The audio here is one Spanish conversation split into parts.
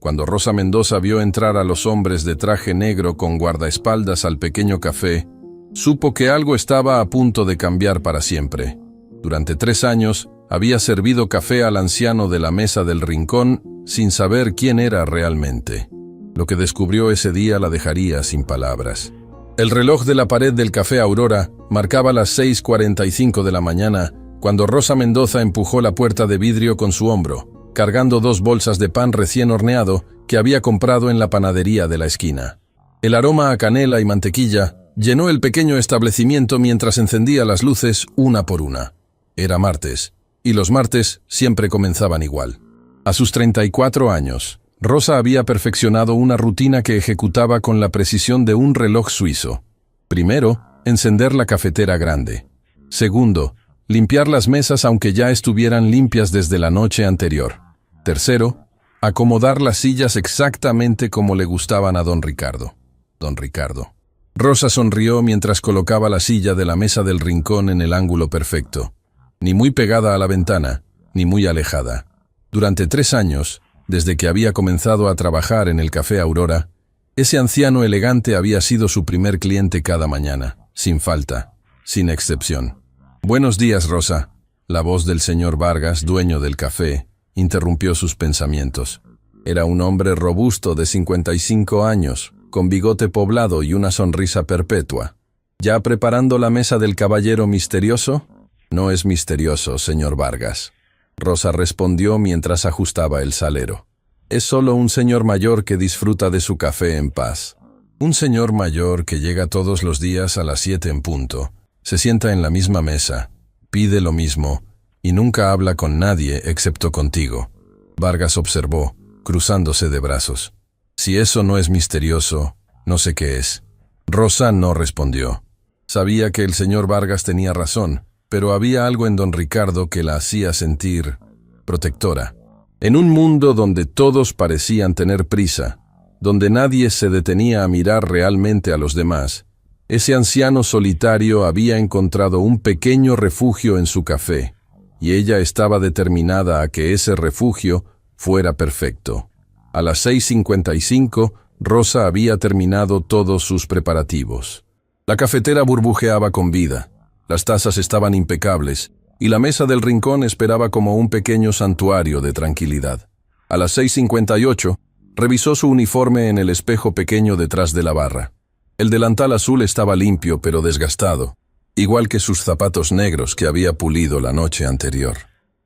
Cuando Rosa Mendoza vio entrar a los hombres de traje negro con guardaespaldas al pequeño café, supo que algo estaba a punto de cambiar para siempre. Durante 3 años, había servido café al anciano de la mesa del rincón sin saber quién era realmente. Lo que descubrió ese día la dejaría sin palabras. El reloj de la pared del Café Aurora marcaba las 6:45 de la mañana cuando Rosa Mendoza empujó la puerta de vidrio con su hombro, cargando 2 bolsas de pan recién horneado que había comprado en la panadería de la esquina. El aroma a canela y mantequilla llenó el pequeño establecimiento mientras encendía las luces una por una. Era martes, y los martes siempre comenzaban igual. A sus 34 años, Rosa había perfeccionado una rutina que ejecutaba con la precisión de un reloj suizo. Primero, encender la cafetera grande. Segundo, limpiar las mesas aunque ya estuvieran limpias desde la noche anterior. Tercero, acomodar las sillas exactamente como le gustaban a don Ricardo. Don Ricardo. Rosa sonrió mientras colocaba la silla de la mesa del rincón en el ángulo perfecto, ni muy pegada a la ventana, ni muy alejada. Durante 3 años, desde que había comenzado a trabajar en el Café Aurora, ese anciano elegante había sido su primer cliente cada mañana, sin falta, sin excepción. «Buenos días, Rosa». La voz del señor Vargas, dueño del café, interrumpió sus pensamientos. Era un hombre robusto de 55 años, con bigote poblado y una sonrisa perpetua. ¿Ya preparando la mesa del caballero misterioso? No es misterioso, señor Vargas. Rosa respondió mientras ajustaba el salero. Es solo un señor mayor que disfruta de su café en paz. Un señor mayor que llega todos los días a las 7 en punto, se sienta en la misma mesa, pide lo mismo y nunca habla con nadie excepto contigo. Vargas observó, cruzándose de brazos. Si eso no es misterioso, no sé qué es. Rosa no respondió. Sabía que el señor Vargas tenía razón, pero había algo en don Ricardo que la hacía sentir protectora. En un mundo donde todos parecían tener prisa, donde nadie se detenía a mirar realmente a los demás, ese anciano solitario había encontrado un pequeño refugio en su café, y ella estaba determinada a que ese refugio fuera perfecto. A las 6:55, Rosa había terminado todos sus preparativos. La cafetera burbujeaba con vida. Las tazas estaban impecables, y la mesa del rincón esperaba como un pequeño santuario de tranquilidad. A las 6:58, revisó su uniforme en el espejo pequeño detrás de la barra. El delantal azul estaba limpio pero desgastado, igual que sus zapatos negros que había pulido la noche anterior.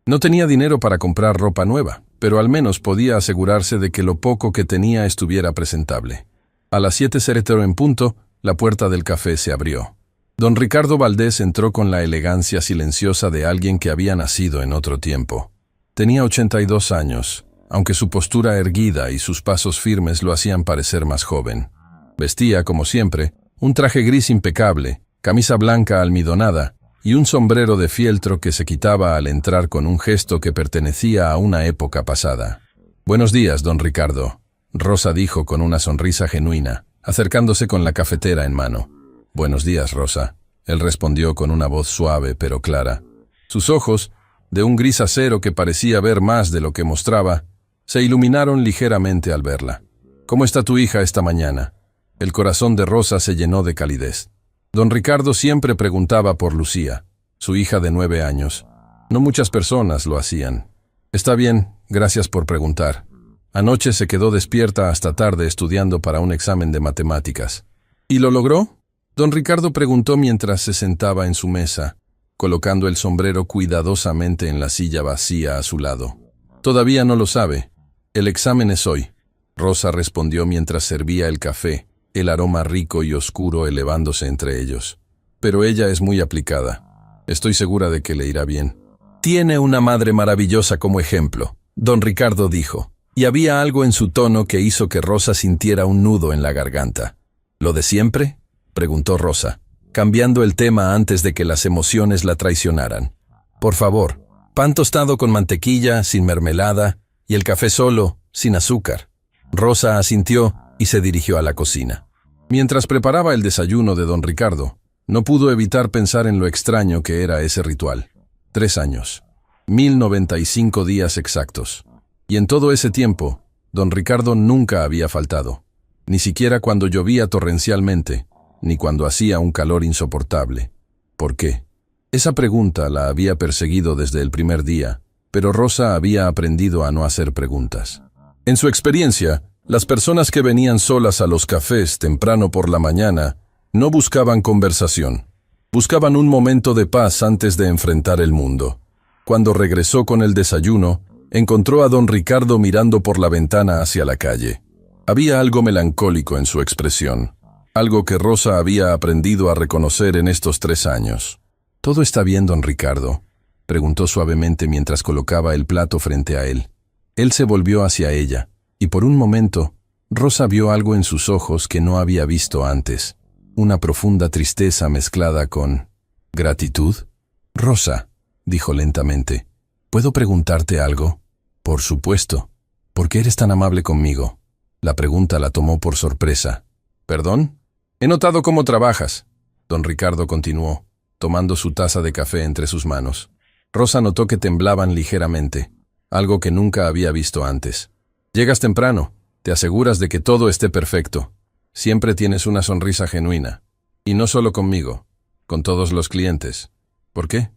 No tenía dinero para comprar ropa nueva, pero al menos podía asegurarse de que lo poco que tenía estuviera presentable. A las 7:00 en punto, la puerta del café se abrió. Don Ricardo Valdés entró con la elegancia silenciosa de alguien que había nacido en otro tiempo. Tenía 82 años, aunque su postura erguida y sus pasos firmes lo hacían parecer más joven. Vestía, como siempre, un traje gris impecable, camisa blanca almidonada y un sombrero de fieltro que se quitaba al entrar con un gesto que pertenecía a una época pasada. «Buenos días, don Ricardo», Rosa dijo con una sonrisa genuina, acercándose con la cafetera en mano. «Buenos días, Rosa», él respondió con una voz suave pero clara. Sus ojos, de un gris acero que parecía ver más de lo que mostraba, se iluminaron ligeramente al verla. «¿Cómo está tu hija esta mañana?» El corazón de Rosa se llenó de calidez. Don Ricardo siempre preguntaba por Lucía, su hija de 9 años. No muchas personas lo hacían. «Está bien, gracias por preguntar. Anoche se quedó despierta hasta tarde estudiando para un examen de matemáticas». «¿Y lo logró?», don Ricardo preguntó mientras se sentaba en su mesa, colocando el sombrero cuidadosamente en la silla vacía a su lado. «Todavía no lo sabe. El examen es hoy», Rosa respondió mientras servía el café, el aroma rico y oscuro elevándose entre ellos. «Pero ella es muy aplicada. Estoy segura de que le irá bien». «Tiene una madre maravillosa como ejemplo», don Ricardo dijo, y había algo en su tono que hizo que Rosa sintiera un nudo en la garganta. «¿Lo de siempre?», preguntó Rosa, cambiando el tema antes de que las emociones la traicionaran. «Por favor, pan tostado con mantequilla, sin mermelada, y el café solo, sin azúcar». Rosa asintió y se dirigió a la cocina. Mientras preparaba el desayuno de don Ricardo, no pudo evitar pensar en lo extraño que era ese ritual. 3 años, 1095 días exactos. Y en todo ese tiempo, Don Ricardo nunca había faltado, ni siquiera cuando llovía torrencialmente, ni cuando hacía un calor insoportable. ¿Por qué? Esa pregunta la había perseguido desde el primer día, pero Rosa había aprendido a no hacer preguntas. En su experiencia, las personas que venían solas a los cafés temprano por la mañana no buscaban conversación. Buscaban un momento de paz antes de enfrentar el mundo. Cuando regresó con el desayuno, encontró a don Ricardo mirando por la ventana hacia la calle. Había algo melancólico en su expresión, algo que Rosa había aprendido a reconocer en estos 3 años. «¿Todo está bien, don Ricardo?», preguntó suavemente mientras colocaba el plato frente a él. Él se volvió hacia ella, y por un momento, Rosa vio algo en sus ojos que no había visto antes. Una profunda tristeza mezclada con gratitud. «Rosa», dijo lentamente, «¿puedo preguntarte algo?». «Por supuesto. ¿Por qué eres tan amable conmigo?». La pregunta la tomó por sorpresa. «¿Perdón? He notado cómo trabajas», don Ricardo continuó, tomando su taza de café entre sus manos. Rosa notó que temblaban ligeramente, algo que nunca había visto antes. «Llegas temprano, te aseguras de que todo esté perfecto. Siempre tienes una sonrisa genuina. Y no solo conmigo, con todos los clientes». «¿Por qué?».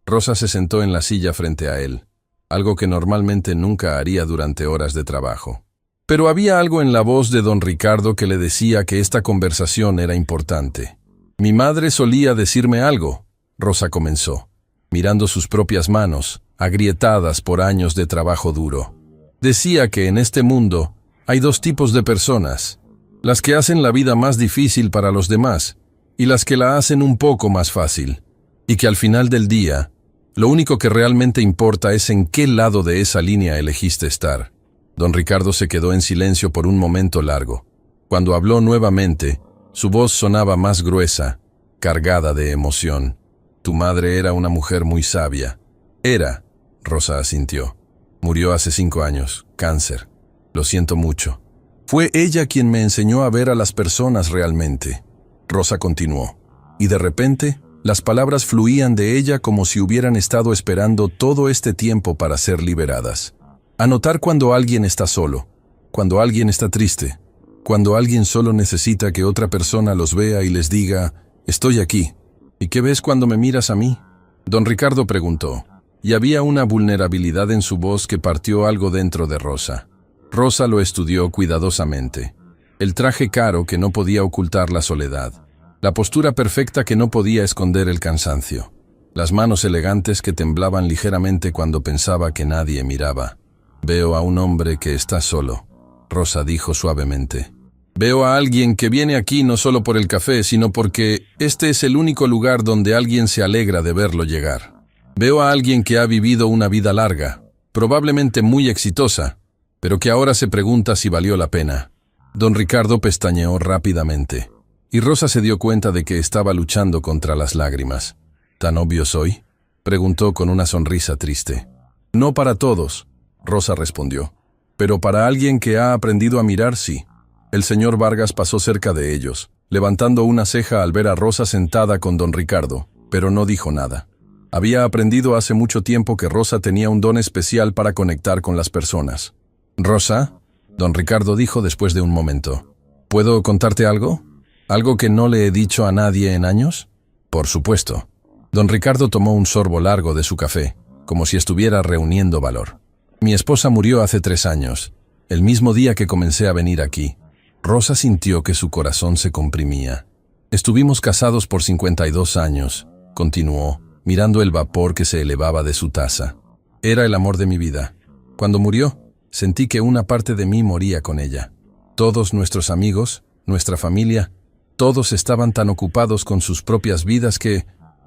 Rosa se sentó en la silla frente a él, algo que normalmente nunca haría durante horas de trabajo. Pero había algo en la voz de don Ricardo que le decía que esta conversación era importante. «Mi madre solía decirme algo», Rosa comenzó, mirando sus propias manos, agrietadas por años de trabajo duro. «Decía que en este mundo hay 2 tipos de personas, las que hacen la vida más difícil para los demás y las que la hacen un poco más fácil, y que al final del día, lo único que realmente importa es en qué lado de esa línea elegiste estar». Don Ricardo se quedó en silencio por un momento largo. Cuando habló nuevamente, su voz sonaba más gruesa, cargada de emoción. «Tu madre era una mujer muy sabia». «Era», Rosa asintió. «Murió hace 5 años, cáncer. Lo siento mucho. Fue ella quien me enseñó a ver a las personas realmente». Rosa continuó. Y de repente, las palabras fluían de ella como si hubieran estado esperando todo este tiempo para ser liberadas. A notar cuando alguien está solo, cuando alguien está triste, cuando alguien solo necesita que otra persona los vea y les diga, «Estoy aquí». «¿Y qué ves cuando me miras a mí?», don Ricardo preguntó, y había una vulnerabilidad en su voz que partió algo dentro de Rosa. Rosa lo estudió cuidadosamente. El traje caro que no podía ocultar la soledad, la postura perfecta que no podía esconder el cansancio, las manos elegantes que temblaban ligeramente cuando pensaba que nadie miraba. «Veo a un hombre que está solo», Rosa dijo suavemente. «Veo a alguien que viene aquí no solo por el café, sino porque este es el único lugar donde alguien se alegra de verlo llegar. Veo a alguien que ha vivido una vida larga, probablemente muy exitosa, pero que ahora se pregunta si valió la pena». Don Ricardo pestañeó rápidamente, y Rosa se dio cuenta de que estaba luchando contra las lágrimas. «¿Tan obvio soy?», preguntó con una sonrisa triste. «No para todos», Rosa respondió, «pero para alguien que ha aprendido a mirar, sí». El señor Vargas pasó cerca de ellos, levantando una ceja al ver a Rosa sentada con don Ricardo, pero no dijo nada. Había aprendido hace mucho tiempo que Rosa tenía un don especial para conectar con las personas. «¿Rosa?», don Ricardo dijo después de un momento. «¿Puedo contarte algo? ¿Algo que no le he dicho a nadie en años?». «Por supuesto». Don Ricardo tomó un sorbo largo de su café, como si estuviera reuniendo valor. «Mi esposa murió hace 3 años, el mismo día que comencé a venir aquí». Rosa sintió que su corazón se comprimía. «Estuvimos casados por 52 años», continuó, mirando el vapor que se elevaba de su taza. «Era el amor de mi vida. Cuando murió, sentí que una parte de mí moría con ella. Todos nuestros amigos, nuestra familia, todos estaban tan ocupados con sus propias vidas que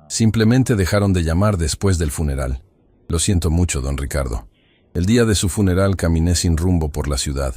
simplemente dejaron de llamar después del funeral. Lo siento mucho, don Ricardo». El día de su funeral caminé sin rumbo por la ciudad.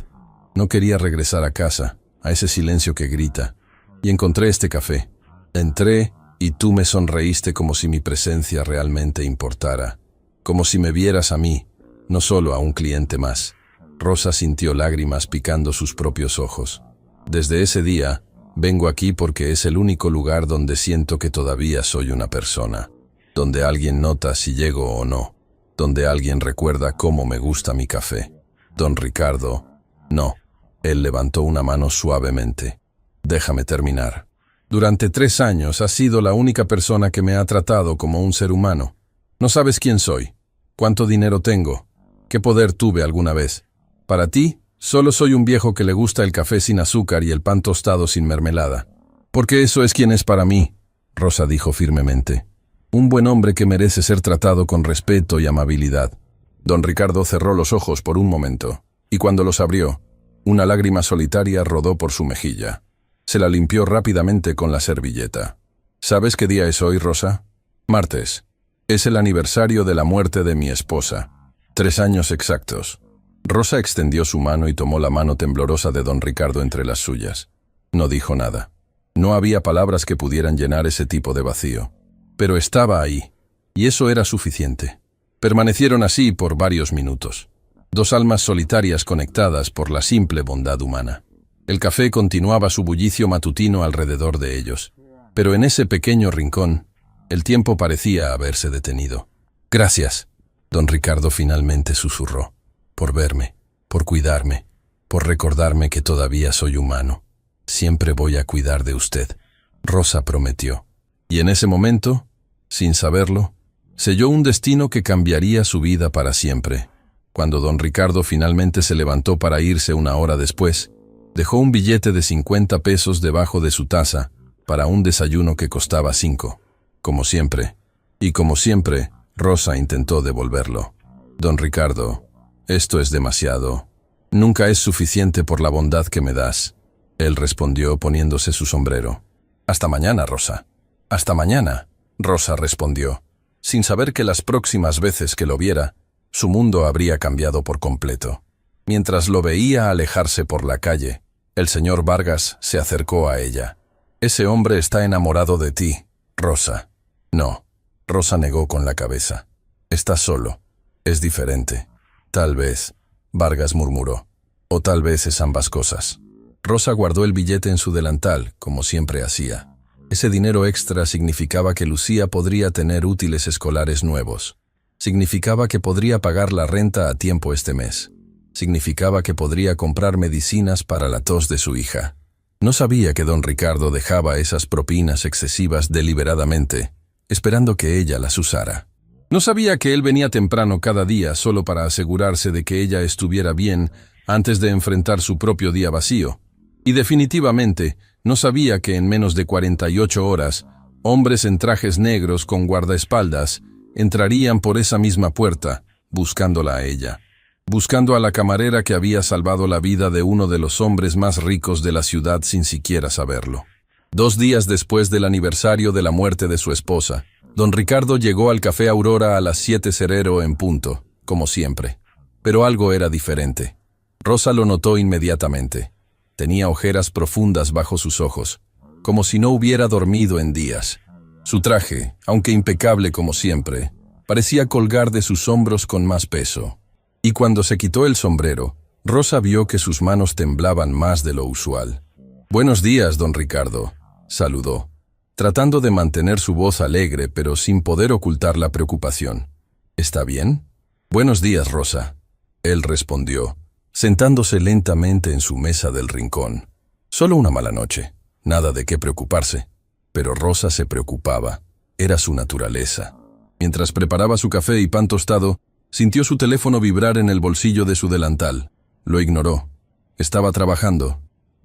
No quería regresar a casa, a ese silencio que grita, y encontré este café. Entré y tú me sonreíste como si mi presencia realmente importara, como si me vieras a mí, no solo a un cliente más. Rosa sintió lágrimas picando sus propios ojos. Desde ese día, vengo aquí porque es el único lugar donde siento que todavía soy una persona, donde alguien nota si llego o no, donde alguien recuerda cómo me gusta mi café. Don Ricardo, No. Él levantó una mano suavemente. Déjame terminar. Durante 3 años has sido la única persona que me ha tratado como un ser humano. No sabes quién soy, cuánto dinero tengo, qué poder tuve alguna vez. Para ti, solo soy un viejo que le gusta el café sin azúcar y el pan tostado sin mermelada. Porque eso es quien es para mí, Rosa dijo firmemente. Un buen hombre que merece ser tratado con respeto y amabilidad. Don Ricardo cerró los ojos por un momento, y cuando los abrió, una lágrima solitaria rodó por su mejilla. Se la limpió rápidamente con la servilleta. ¿Sabes qué día es hoy, Rosa? Martes. Es el aniversario de la muerte de mi esposa. 3 años exactos. Rosa extendió su mano y tomó la mano temblorosa de don Ricardo entre las suyas. No dijo nada. No había palabras que pudieran llenar ese tipo de vacío. Pero estaba ahí, y eso era suficiente. Permanecieron así por varios minutos. 2 almas solitarias conectadas por la simple bondad humana. El café continuaba su bullicio matutino alrededor de ellos, pero en ese pequeño rincón, el tiempo parecía haberse detenido. Gracias, don Ricardo finalmente susurró, por verme, por cuidarme, por recordarme que todavía soy humano. Siempre voy a cuidar de usted, Rosa prometió. Y en ese momento, sin saberlo, selló un destino que cambiaría su vida para siempre. Cuando don Ricardo finalmente se levantó para irse 1 hora después, dejó un billete de 50 pesos debajo de su taza para un desayuno que costaba 5. Como siempre. Y como siempre, Rosa intentó devolverlo. Don Ricardo, esto es demasiado. Nunca es suficiente por la bondad que me das. Él respondió poniéndose su sombrero. Hasta mañana, Rosa. Hasta mañana, Rosa respondió, sin saber que las próximas veces que lo viera, su mundo habría cambiado por completo. Mientras lo veía alejarse por la calle, el señor Vargas se acercó a ella. Ese hombre está enamorado de ti, Rosa. No, Rosa negó con la cabeza. Estás solo. Es diferente. Tal vez, Vargas murmuró. O tal vez es ambas cosas. Rosa guardó el billete en su delantal, como siempre hacía. Ese dinero extra significaba que Lucía podría tener útiles escolares nuevos. Significaba que podría pagar la renta a tiempo este mes. Significaba que podría comprar medicinas para la tos de su hija. No sabía que don Ricardo dejaba esas propinas excesivas deliberadamente, esperando que ella las usara. No sabía que él venía temprano cada día solo para asegurarse de que ella estuviera bien antes de enfrentar su propio día vacío. Y definitivamente no sabía que en menos de 48 horas, hombres en trajes negros con guardaespaldas entrarían por esa misma puerta, buscándola a ella. Buscando a la camarera que había salvado la vida de uno de los hombres más ricos de la ciudad sin siquiera saberlo. 2 días después del aniversario de la muerte de su esposa, don Ricardo llegó al Café Aurora a las 7:00 en punto, como siempre. Pero algo era diferente. Rosa lo notó inmediatamente. Tenía ojeras profundas bajo sus ojos, como si no hubiera dormido en días. Su traje, aunque impecable como siempre, parecía colgar de sus hombros con más peso. Y cuando se quitó el sombrero, Rosa vio que sus manos temblaban más de lo usual. «Buenos días, don Ricardo», saludó, tratando de mantener su voz alegre pero sin poder ocultar la preocupación. «¿Está bien?» «Buenos días, Rosa», él respondió, sentándose lentamente en su mesa del rincón. Solo una mala noche, nada de qué preocuparse. Pero Rosa se preocupaba, era su naturaleza. Mientras preparaba su café y pan tostado, sintió su teléfono vibrar en el bolsillo de su delantal. Lo ignoró. Estaba trabajando.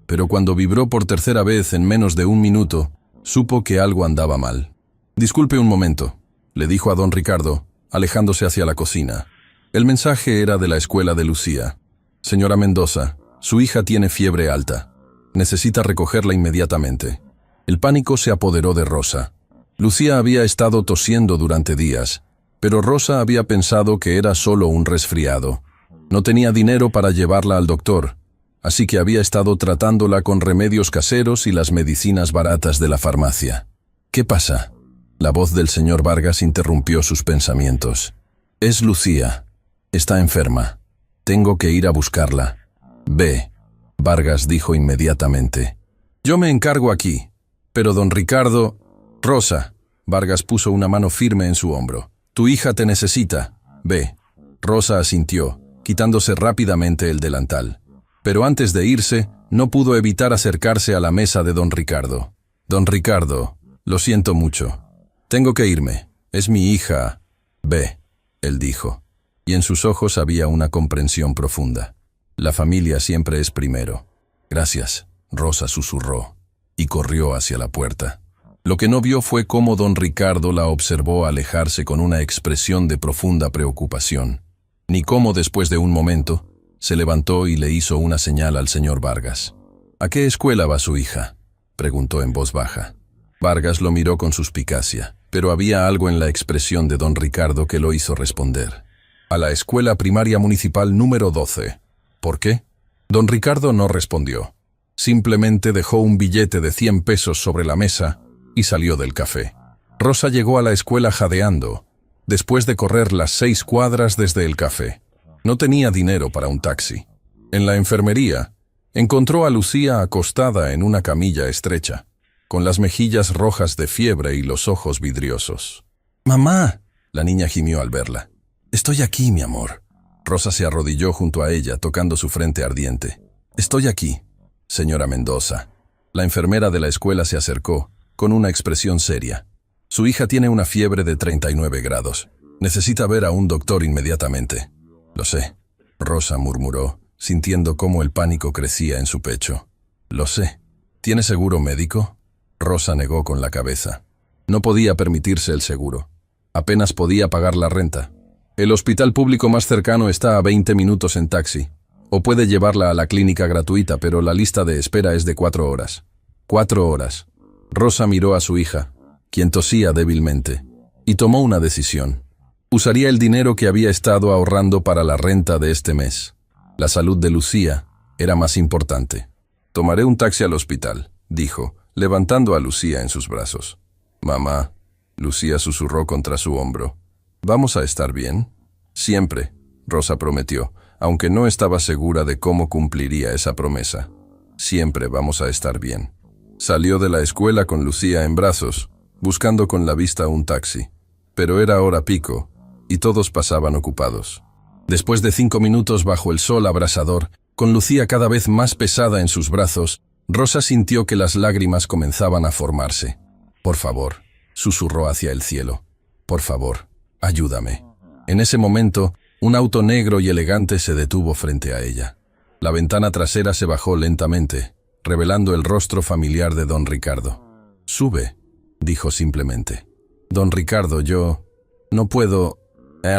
Pero cuando vibró por tercera vez en menos de 1 minuto, supo que algo andaba mal. «Disculpe un momento», le dijo a don Ricardo, alejándose hacia la cocina. El mensaje era de la escuela de Lucía. «Señora Mendoza, su hija tiene fiebre alta. Necesita recogerla inmediatamente». El pánico se apoderó de Rosa. Lucía había estado tosiendo durante días, pero Rosa había pensado que era solo un resfriado. No tenía dinero para llevarla al doctor, así que había estado tratándola con remedios caseros y las medicinas baratas de la farmacia. «¿Qué pasa?». La voz del señor Vargas interrumpió sus pensamientos. «Es Lucía. Está enferma. Tengo que ir a buscarla». «Ve», Vargas dijo inmediatamente. «Yo me encargo aquí». «Pero don Ricardo...» «Rosa», Vargas puso una mano firme en su hombro. «Tu hija te necesita. Ve». Rosa asintió, quitándose rápidamente el delantal. Pero antes de irse, no pudo evitar acercarse a la mesa de don Ricardo. Don Ricardo, lo siento mucho. Tengo que irme. Es mi hija. Ve, él dijo. Y en sus ojos había una comprensión profunda. La familia siempre es primero. Gracias, Rosa susurró, y corrió hacia la puerta. Lo que no vio fue cómo don Ricardo la observó alejarse con una expresión de profunda preocupación, ni cómo después de un momento se levantó y le hizo una señal al señor Vargas. ¿A qué escuela va su hija?, preguntó en voz baja. Vargas lo miró con suspicacia, pero había algo en la expresión de don Ricardo que lo hizo responder. A la escuela primaria municipal número 12. ¿Por qué? Don Ricardo no respondió. Simplemente dejó un billete de 100 pesos sobre la mesa y salió del café. Rosa llegó a la escuela jadeando, después de correr las 6 cuadras desde el café. No tenía dinero para un taxi. En la enfermería, encontró a Lucía acostada en una camilla estrecha, con las mejillas rojas de fiebre y los ojos vidriosos. «¡Mamá!», la niña gimió al verla. «Estoy aquí, mi amor». Rosa se arrodilló junto a ella, tocando su frente ardiente. «Estoy aquí, señora Mendoza». La enfermera de la escuela se acercó, con una expresión seria. «Su hija tiene una fiebre de 39 grados. Necesita ver a un doctor inmediatamente». «Lo sé», Rosa murmuró, sintiendo cómo el pánico crecía en su pecho. «Lo sé. ¿Tiene seguro médico?». Rosa negó con la cabeza. No podía permitirse el seguro. Apenas podía pagar la renta. El hospital público más cercano está a 20 minutos en taxi. O puede llevarla a la clínica gratuita, pero la lista de espera es de 4 horas. 4 horas. Rosa miró a su hija, quien tosía débilmente, y tomó una decisión. Usaría el dinero que había estado ahorrando para la renta de este mes. La salud de Lucía era más importante. «Tomaré un taxi al hospital», dijo, levantando a Lucía en sus brazos. «Mamá», Lucía susurró contra su hombro. «¿Vamos a estar bien?». «Siempre», Rosa prometió, aunque no estaba segura de cómo cumpliría esa promesa. «Siempre vamos a estar bien». Salió de la escuela con Lucía en brazos, buscando con la vista un taxi. Pero era hora pico, y todos pasaban ocupados. Después de 5 minutos bajo el sol abrasador, con Lucía cada vez más pesada en sus brazos, Rosa sintió que las lágrimas comenzaban a formarse. «Por favor», susurró hacia el cielo. «Por favor, ayúdame». En ese momento, un auto negro y elegante se detuvo frente a ella. La ventana trasera se bajó lentamente, revelando el rostro familiar de don Ricardo. «Sube», dijo simplemente. «Don Ricardo, yo no puedo...»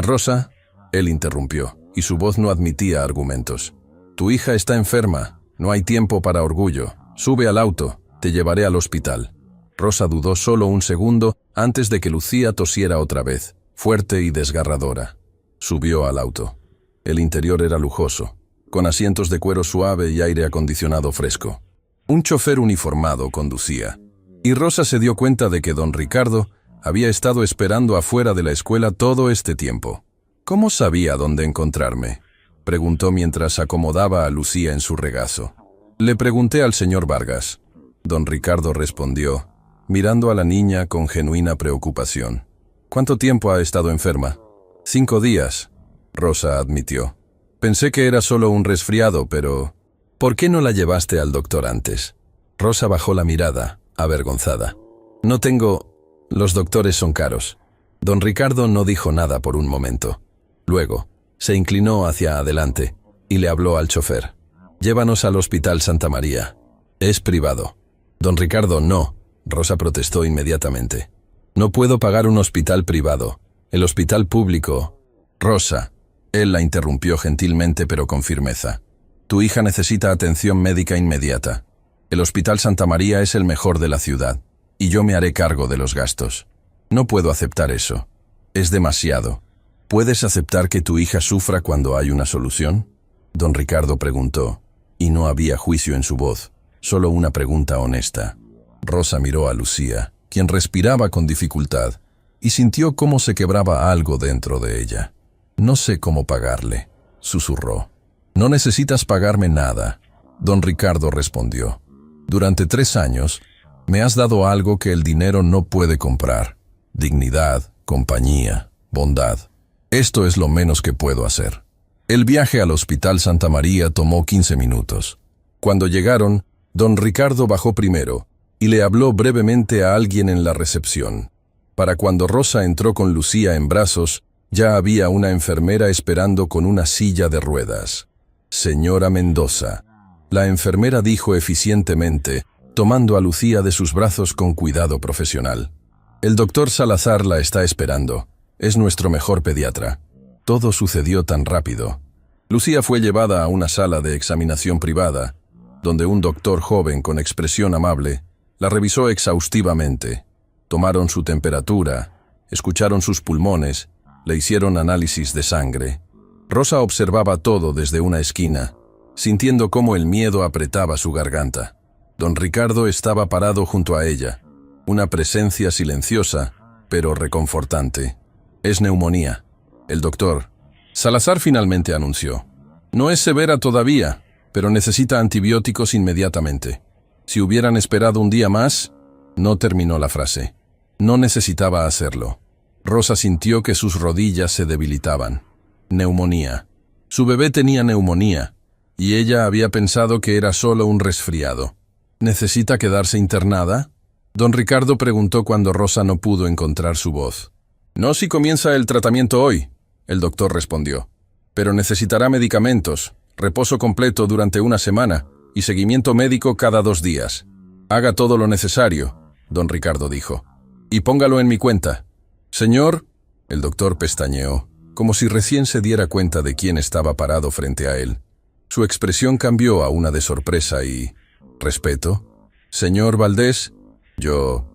«Rosa», él interrumpió, y su voz no admitía argumentos. «Tu hija está enferma, no hay tiempo para orgullo. Sube al auto, te llevaré al hospital». Rosa dudó solo un segundo antes de que Lucía tosiera otra vez, fuerte y desgarradora. Subió al auto. El interior era lujoso, con asientos de cuero suave y aire acondicionado fresco. Un chofer uniformado conducía, y Rosa se dio cuenta de que don Ricardo había estado esperando afuera de la escuela todo este tiempo. «¿Cómo sabía dónde encontrarme?», preguntó mientras acomodaba a Lucía en su regazo. «Le pregunté al señor Vargas». Don Ricardo respondió, mirando a la niña con genuina preocupación. «¿Cuánto tiempo ha estado enferma?». 5 días, Rosa admitió. «Pensé que era solo un resfriado, pero... ¿por qué no la llevaste al doctor antes?». Rosa bajó la mirada, avergonzada. «No tengo... los doctores son caros». Don Ricardo no dijo nada por un momento. Luego, se inclinó hacia adelante y le habló al chofer. «Llévanos al Hospital Santa María. Es privado». «Don Ricardo, no», Rosa protestó inmediatamente. «No puedo pagar un hospital privado. El hospital público...». «Rosa», él la interrumpió gentilmente pero con firmeza. «Tu hija necesita atención médica inmediata. El Hospital Santa María es el mejor de la ciudad, y yo me haré cargo de los gastos. No puedo aceptar eso. Es demasiado. ¿Puedes aceptar que tu hija sufra cuando hay una solución?». Don Ricardo preguntó, y no había juicio en su voz, solo una pregunta honesta. Rosa miró a Lucía, quien respiraba con dificultad, y sintió cómo se quebraba algo dentro de ella. «No sé cómo pagarle», susurró. «No necesitas pagarme nada», don Ricardo respondió. «Durante 3 años, me has dado algo que el dinero no puede comprar: dignidad, compañía, bondad. Esto es lo menos que puedo hacer». El viaje al Hospital Santa María tomó 15 minutos. Cuando llegaron, don Ricardo bajó primero y le habló brevemente a alguien en la recepción. Para cuando Rosa entró con Lucía en brazos, ya había una enfermera esperando con una silla de ruedas. «Señora Mendoza», la enfermera dijo eficientemente, tomando a Lucía de sus brazos con cuidado profesional. «El doctor Salazar la está esperando. Es nuestro mejor pediatra». Todo sucedió tan rápido. Lucía fue llevada a una sala de examinación privada, donde un doctor joven con expresión amable la revisó exhaustivamente. Tomaron su temperatura, escucharon sus pulmones, le hicieron análisis de sangre. Rosa observaba todo desde una esquina, sintiendo cómo el miedo apretaba su garganta. Don Ricardo estaba parado junto a ella, una presencia silenciosa, pero reconfortante. «Es neumonía». El doctor Salazar finalmente anunció. «No es severa todavía, pero necesita antibióticos inmediatamente. Si hubieran esperado un día más...» No terminó la frase. No necesitaba hacerlo. Rosa sintió que sus rodillas se debilitaban. Neumonía. Su bebé tenía neumonía, y ella había pensado que era solo un resfriado. «¿Necesita quedarse internada?», don Ricardo preguntó cuando Rosa no pudo encontrar su voz. «No si comienza el tratamiento hoy», el doctor respondió. «Pero necesitará medicamentos, reposo completo durante una semana y seguimiento médico cada 2 días. Haga todo lo necesario», don Ricardo dijo. «Y póngalo en mi cuenta». «Señor», el doctor pestañeó, como si recién se diera cuenta de quién estaba parado frente a él. Su expresión cambió a una de sorpresa y respeto. «Señor Valdés, yo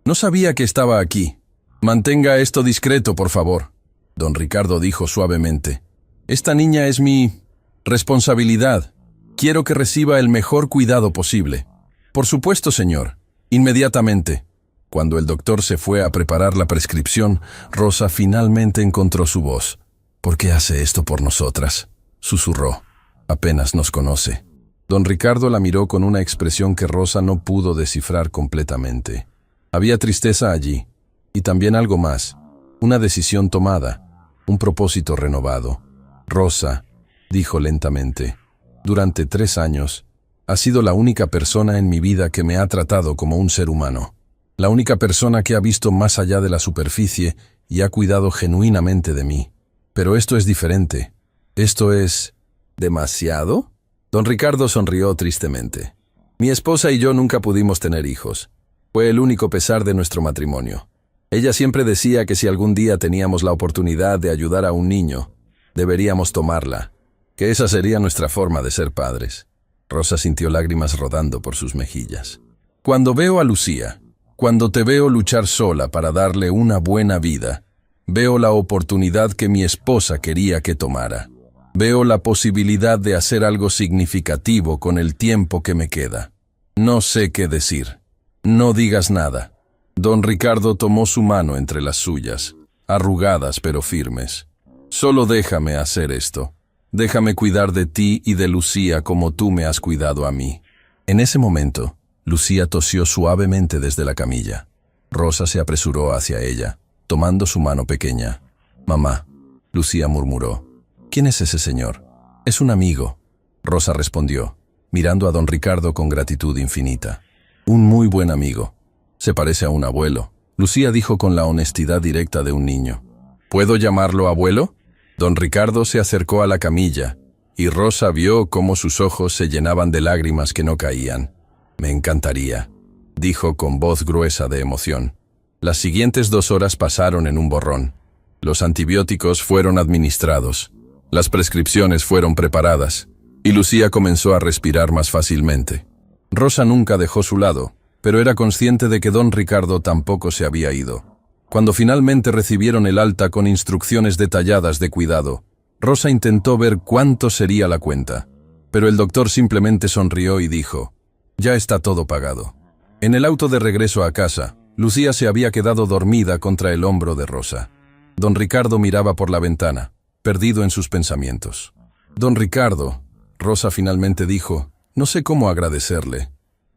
no sabía que estaba aquí. Mantenga esto discreto, por favor», don Ricardo dijo suavemente. «Esta niña es mi responsabilidad. Quiero que reciba el mejor cuidado posible». «Por supuesto, señor. Inmediatamente». Cuando el doctor se fue a preparar la prescripción, Rosa finalmente encontró su voz. «¿Por qué hace esto por nosotras?», susurró. «Apenas nos conoce». Don Ricardo la miró con una expresión que Rosa no pudo descifrar completamente. Había tristeza allí, y también algo más, una decisión tomada, un propósito renovado. «Rosa», dijo lentamente, «durante 3 años, has sido la única persona en mi vida que me ha tratado como un ser humano. La única persona que ha visto más allá de la superficie y ha cuidado genuinamente de mí. Pero esto es diferente. Esto es... ¿demasiado?». Don Ricardo sonrió tristemente. «Mi esposa y yo nunca pudimos tener hijos. Fue el único pesar de nuestro matrimonio. Ella siempre decía que si algún día teníamos la oportunidad de ayudar a un niño, deberíamos tomarla, que esa sería nuestra forma de ser padres». Rosa sintió lágrimas rodando por sus mejillas. «Cuando veo a Lucía, cuando te veo luchar sola para darle una buena vida, veo la oportunidad que mi esposa quería que tomara. Veo la posibilidad de hacer algo significativo con el tiempo que me queda. No sé qué decir. No digas nada». Don Ricardo tomó su mano entre las suyas, arrugadas pero firmes. «Solo déjame hacer esto. Déjame cuidar de ti y de Lucía como tú me has cuidado a mí». En ese momento, Lucía tosió suavemente desde la camilla. Rosa se apresuró hacia ella, tomando su mano pequeña. «Mamá», Lucía murmuró. «¿Quién es ese señor?». «Es un amigo», Rosa respondió, mirando a don Ricardo con gratitud infinita. «Un muy buen amigo. Se parece a un abuelo», Lucía dijo con la honestidad directa de un niño. «¿Puedo llamarlo abuelo?». Don Ricardo se acercó a la camilla, y Rosa vio cómo sus ojos se llenaban de lágrimas que no caían. «Me encantaría», dijo con voz gruesa de emoción. Las siguientes 2 horas pasaron en un borrón. Los antibióticos fueron administrados. Las prescripciones fueron preparadas, y Lucía comenzó a respirar más fácilmente. Rosa nunca dejó su lado, pero era consciente de que don Ricardo tampoco se había ido. Cuando finalmente recibieron el alta con instrucciones detalladas de cuidado, Rosa intentó ver cuánto sería la cuenta, pero el doctor simplemente sonrió y dijo: «Ya está todo pagado». En el auto de regreso a casa, Lucía se había quedado dormida contra el hombro de Rosa. Don Ricardo miraba por la ventana, perdido en sus pensamientos. «Don Ricardo», Rosa finalmente dijo, «no sé cómo agradecerle».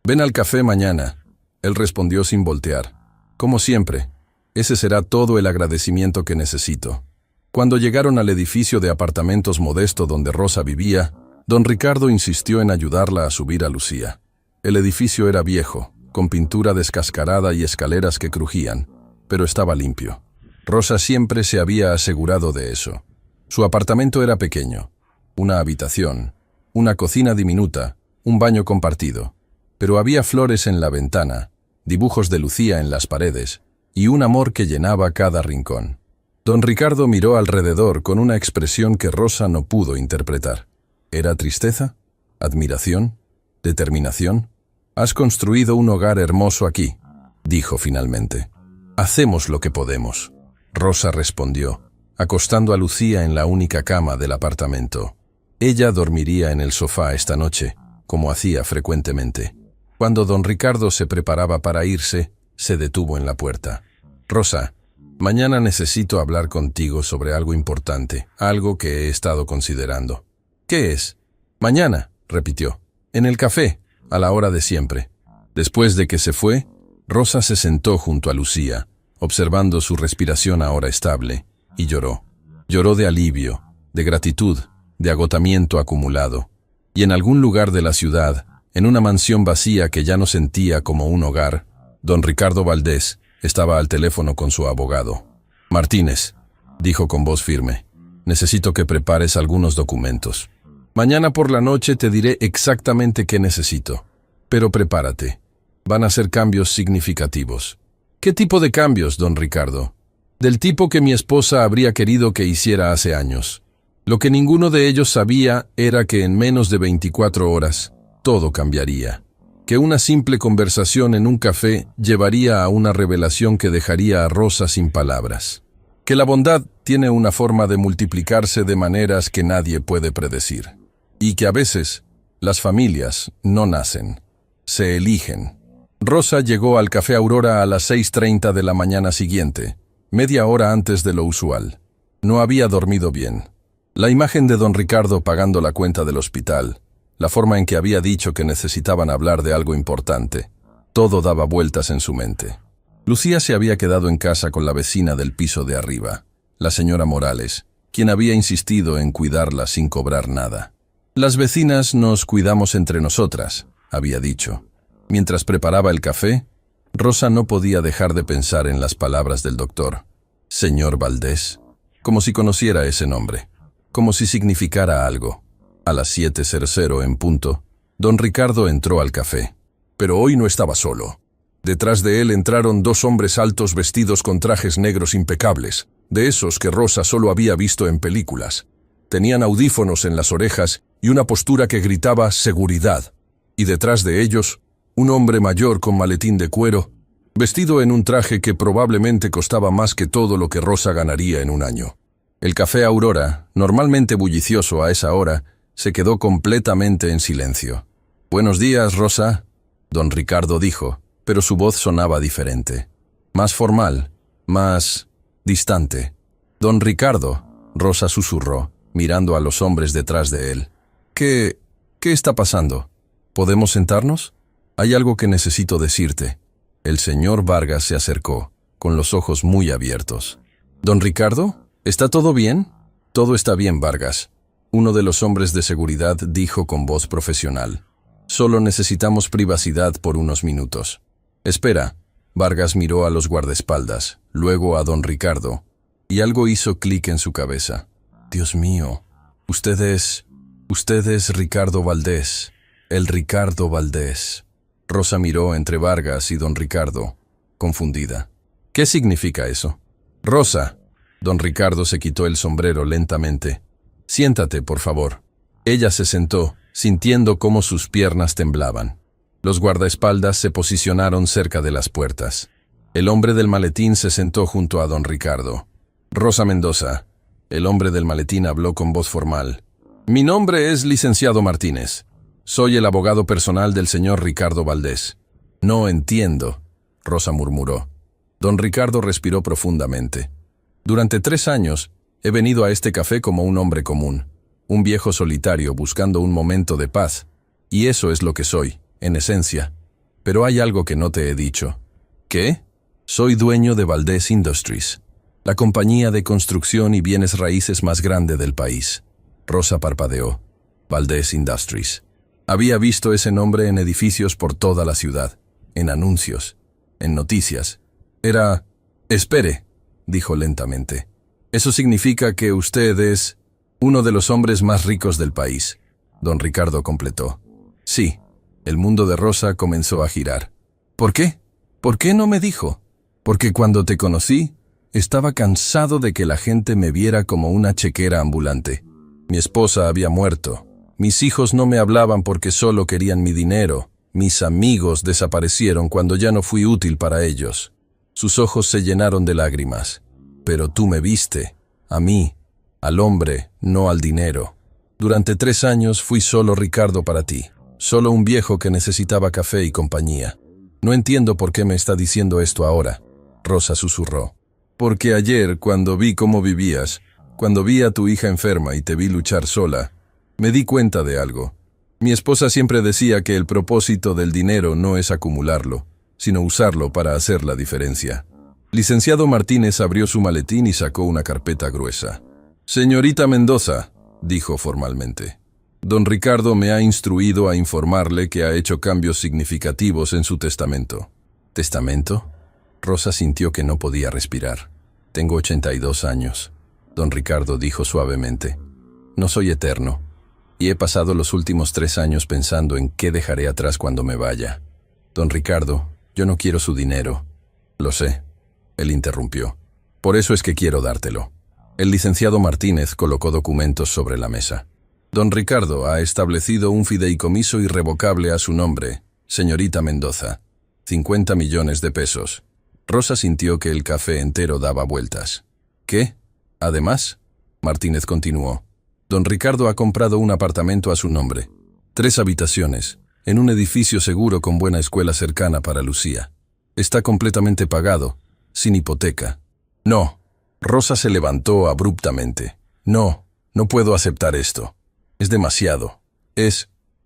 «Ven al café mañana», él respondió sin voltear. «Como siempre, ese será todo el agradecimiento que necesito». Cuando llegaron al edificio de apartamentos modesto donde Rosa vivía, don Ricardo insistió en ayudarla a subir a Lucía. El edificio era viejo, con pintura descascarada y escaleras que crujían, pero estaba limpio. Rosa siempre se había asegurado de eso. Su apartamento era pequeño, una habitación, una cocina diminuta, un baño compartido, pero había flores en la ventana, dibujos de Lucía en las paredes y un amor que llenaba cada rincón. Don Ricardo miró alrededor con una expresión que Rosa no pudo interpretar. ¿Era tristeza? ¿Admiración? ¿Determinación? «Has construido un hogar hermoso aquí», dijo finalmente. «Hacemos lo que podemos», Rosa respondió, acostando a Lucía en la única cama del apartamento. Ella dormiría en el sofá esta noche, como hacía frecuentemente. Cuando don Ricardo se preparaba para irse, se detuvo en la puerta. «Rosa, mañana necesito hablar contigo sobre algo importante, algo que he estado considerando». «¿Qué es?» «Mañana», repitió. «En el café, a la hora de siempre». Después de que se fue, Rosa se sentó junto a Lucía, observando su respiración ahora estable, y lloró. Lloró de alivio, de gratitud, de agotamiento acumulado. Y en algún lugar de la ciudad, en una mansión vacía que ya no sentía como un hogar, don Ricardo Valdés estaba al teléfono con su abogado. «Martínez», dijo con voz firme, «necesito que prepares algunos documentos. Mañana por la noche te diré exactamente qué necesito. Pero prepárate. Van a ser cambios significativos». «¿Qué tipo de cambios, don Ricardo?» «Del tipo que mi esposa habría querido que hiciera hace años. Lo que ninguno de ellos sabía era que en menos de 24 horas todo cambiaría. Que una simple conversación en un café llevaría a una revelación que dejaría a Rosa sin palabras. Que la bondad tiene una forma de multiplicarse de maneras que nadie puede predecir. Y que a veces las familias no nacen, se eligen». Rosa llegó al Café Aurora a las 6:30 de la mañana siguiente, media hora antes de lo usual. No había dormido bien. La imagen de don Ricardo pagando la cuenta del hospital, la forma en que había dicho que necesitaban hablar de algo importante, todo daba vueltas en su mente. Lucía se había quedado en casa con la vecina del piso de arriba, la señora Morales, quien había insistido en cuidarla sin cobrar nada. «Las vecinas nos cuidamos entre nosotras», había dicho. Mientras preparaba el café, Rosa no podía dejar de pensar en las palabras del doctor. «Señor Valdés», como si conociera ese nombre, como si significara algo. A las 7:00 en punto, don Ricardo entró al café. Pero hoy no estaba solo. Detrás de él entraron 2 hombres altos vestidos con trajes negros impecables, de esos que Rosa solo había visto en películas. Tenían audífonos en las orejas y una postura que gritaba seguridad. Y detrás de ellos, un hombre mayor con maletín de cuero, vestido en un traje que probablemente costaba más que todo lo que Rosa ganaría en un año. El Café Aurora, normalmente bullicioso a esa hora, se quedó completamente en silencio. «Buenos días, Rosa», don Ricardo dijo, pero su voz sonaba diferente. Más formal, más distante. «Don Ricardo», Rosa susurró, mirando a los hombres detrás de él. ¿Qué está pasando? ¿Podemos sentarnos? Hay algo que necesito decirte». El señor Vargas se acercó, con los ojos muy abiertos. «¿Don Ricardo? ¿Está todo bien?» «Todo está bien, Vargas», uno de los hombres de seguridad dijo con voz profesional. «Solo necesitamos privacidad por unos minutos». «Espera». Vargas miró a los guardaespaldas, luego a don Ricardo, y algo hizo clic en su cabeza. «Dios mío, usted es Ricardo Valdés, el Ricardo Valdés». Rosa miró entre Vargas y don Ricardo, confundida. «¿Qué significa eso?» «Rosa». Don Ricardo se quitó el sombrero lentamente. «Siéntate, por favor». Ella se sentó, sintiendo cómo sus piernas temblaban. Los guardaespaldas se posicionaron cerca de las puertas. El hombre del maletín se sentó junto a don Ricardo. «Rosa Mendoza». El hombre del maletín habló con voz formal. «Mi nombre es licenciado Martínez. Soy el abogado personal del señor Ricardo Valdés». «No entiendo», Rosa murmuró. Don Ricardo respiró profundamente. «Durante 3 años he venido a este café como un hombre común, un viejo solitario buscando un momento de paz, y eso es lo que soy, en esencia. Pero hay algo que no te he dicho». «¿Qué?» «Soy dueño de Valdés Industries». La compañía de construcción y bienes raíces más grande del país. Rosa parpadeó. Valdés Industries. Había visto ese nombre en edificios por toda la ciudad, en anuncios, en noticias. Era... Espere, dijo lentamente. Eso significa que usted es uno de los hombres más ricos del país. Don Ricardo completó. Sí, el mundo de Rosa comenzó a girar. ¿Por qué? ¿Por qué no me dijo? Porque cuando te conocí, estaba cansado de que la gente me viera como una chequera ambulante. Mi esposa había muerto. Mis hijos no me hablaban porque solo querían mi dinero. Mis amigos desaparecieron cuando ya no fui útil para ellos. Sus ojos se llenaron de lágrimas. Pero tú me viste, a mí, al hombre, no al dinero. Durante 3 años fui solo Ricardo para ti, solo un viejo que necesitaba café y compañía. No entiendo por qué me está diciendo esto ahora, Rosa susurró. Porque ayer, cuando vi cómo vivías, cuando vi a tu hija enferma y te vi luchar sola, me di cuenta de algo. Mi esposa siempre decía que el propósito del dinero no es acumularlo, sino usarlo para hacer la diferencia. Licenciado Martínez abrió su maletín y sacó una carpeta gruesa. Señorita Mendoza, dijo formalmente. Don Ricardo me ha instruido a informarle que ha hecho cambios significativos en su testamento. ¿Testamento? Rosa sintió que no podía respirar. Tengo 82 años. Don Ricardo dijo suavemente. No soy eterno. Y he pasado los últimos 3 años pensando en qué dejaré atrás cuando me vaya. Don Ricardo, yo no quiero su dinero. Lo sé. Él interrumpió. Por eso es que quiero dártelo. El licenciado Martínez colocó documentos sobre la mesa. Don Ricardo ha establecido un fideicomiso irrevocable a su nombre, señorita Mendoza. 50 millones de pesos. Rosa sintió que el café entero daba vueltas. ¿Qué? Además, Martínez continuó. Don Ricardo ha comprado un apartamento a su nombre. 3 habitaciones, en un edificio seguro con buena escuela cercana para Lucía. Está completamente pagado, sin hipoteca. No. Rosa se levantó abruptamente. No, no puedo aceptar esto. Es demasiado.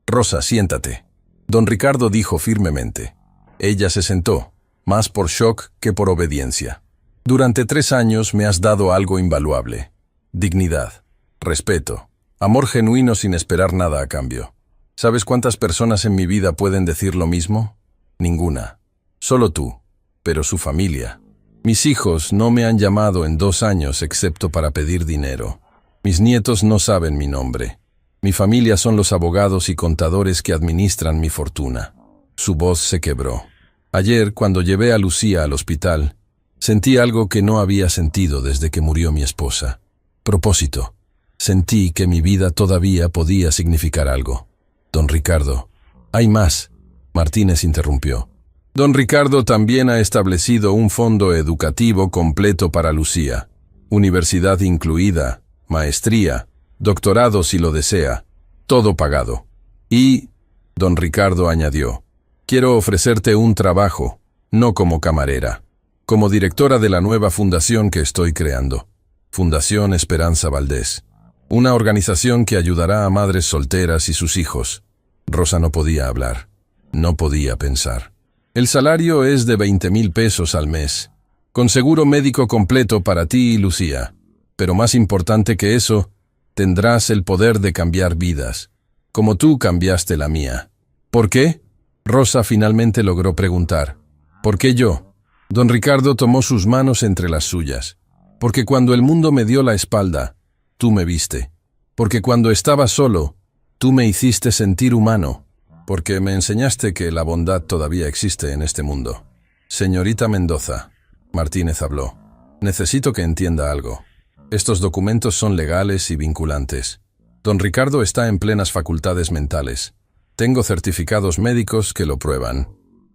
Rosa, siéntate. Don Ricardo dijo firmemente. Ella se sentó, más por shock que por obediencia. Durante 3 años me has dado algo invaluable. Dignidad, respeto, amor genuino sin esperar nada a cambio. ¿Sabes cuántas personas en mi vida pueden decir lo mismo? Ninguna. Solo tú, pero su familia. Mis hijos no me han llamado en 2 años excepto para pedir dinero. Mis nietos no saben mi nombre. Mi familia son los abogados y contadores que administran mi fortuna. Su voz se quebró. Ayer, cuando llevé a Lucía al hospital, sentí algo que no había sentido desde que murió mi esposa. Propósito. Sentí que mi vida todavía podía significar algo. Don Ricardo. Hay más. Martínez interrumpió. Don Ricardo también ha establecido un fondo educativo completo para Lucía. Universidad incluida, maestría, doctorado si lo desea, todo pagado. Y, don Ricardo añadió, quiero ofrecerte un trabajo, no como camarera, como directora de la nueva fundación que estoy creando. Fundación Esperanza Valdés. Una organización que ayudará a madres solteras y sus hijos. Rosa no podía hablar, no podía pensar. El salario es de 20,000 pesos al mes, con seguro médico completo para ti y Lucía. Pero más importante que eso, tendrás el poder de cambiar vidas, como tú cambiaste la mía. ¿Por qué? Rosa finalmente logró preguntar. ¿Por qué yo? Don Ricardo tomó sus manos entre las suyas. Porque cuando el mundo me dio la espalda, tú me viste. Porque cuando estaba solo, tú me hiciste sentir humano. Porque me enseñaste que la bondad todavía existe en este mundo. Señorita Mendoza, Martínez habló. Necesito que entienda algo. Estos documentos son legales y vinculantes. Don Ricardo está en plenas facultades mentales. Tengo certificados médicos que lo prueban.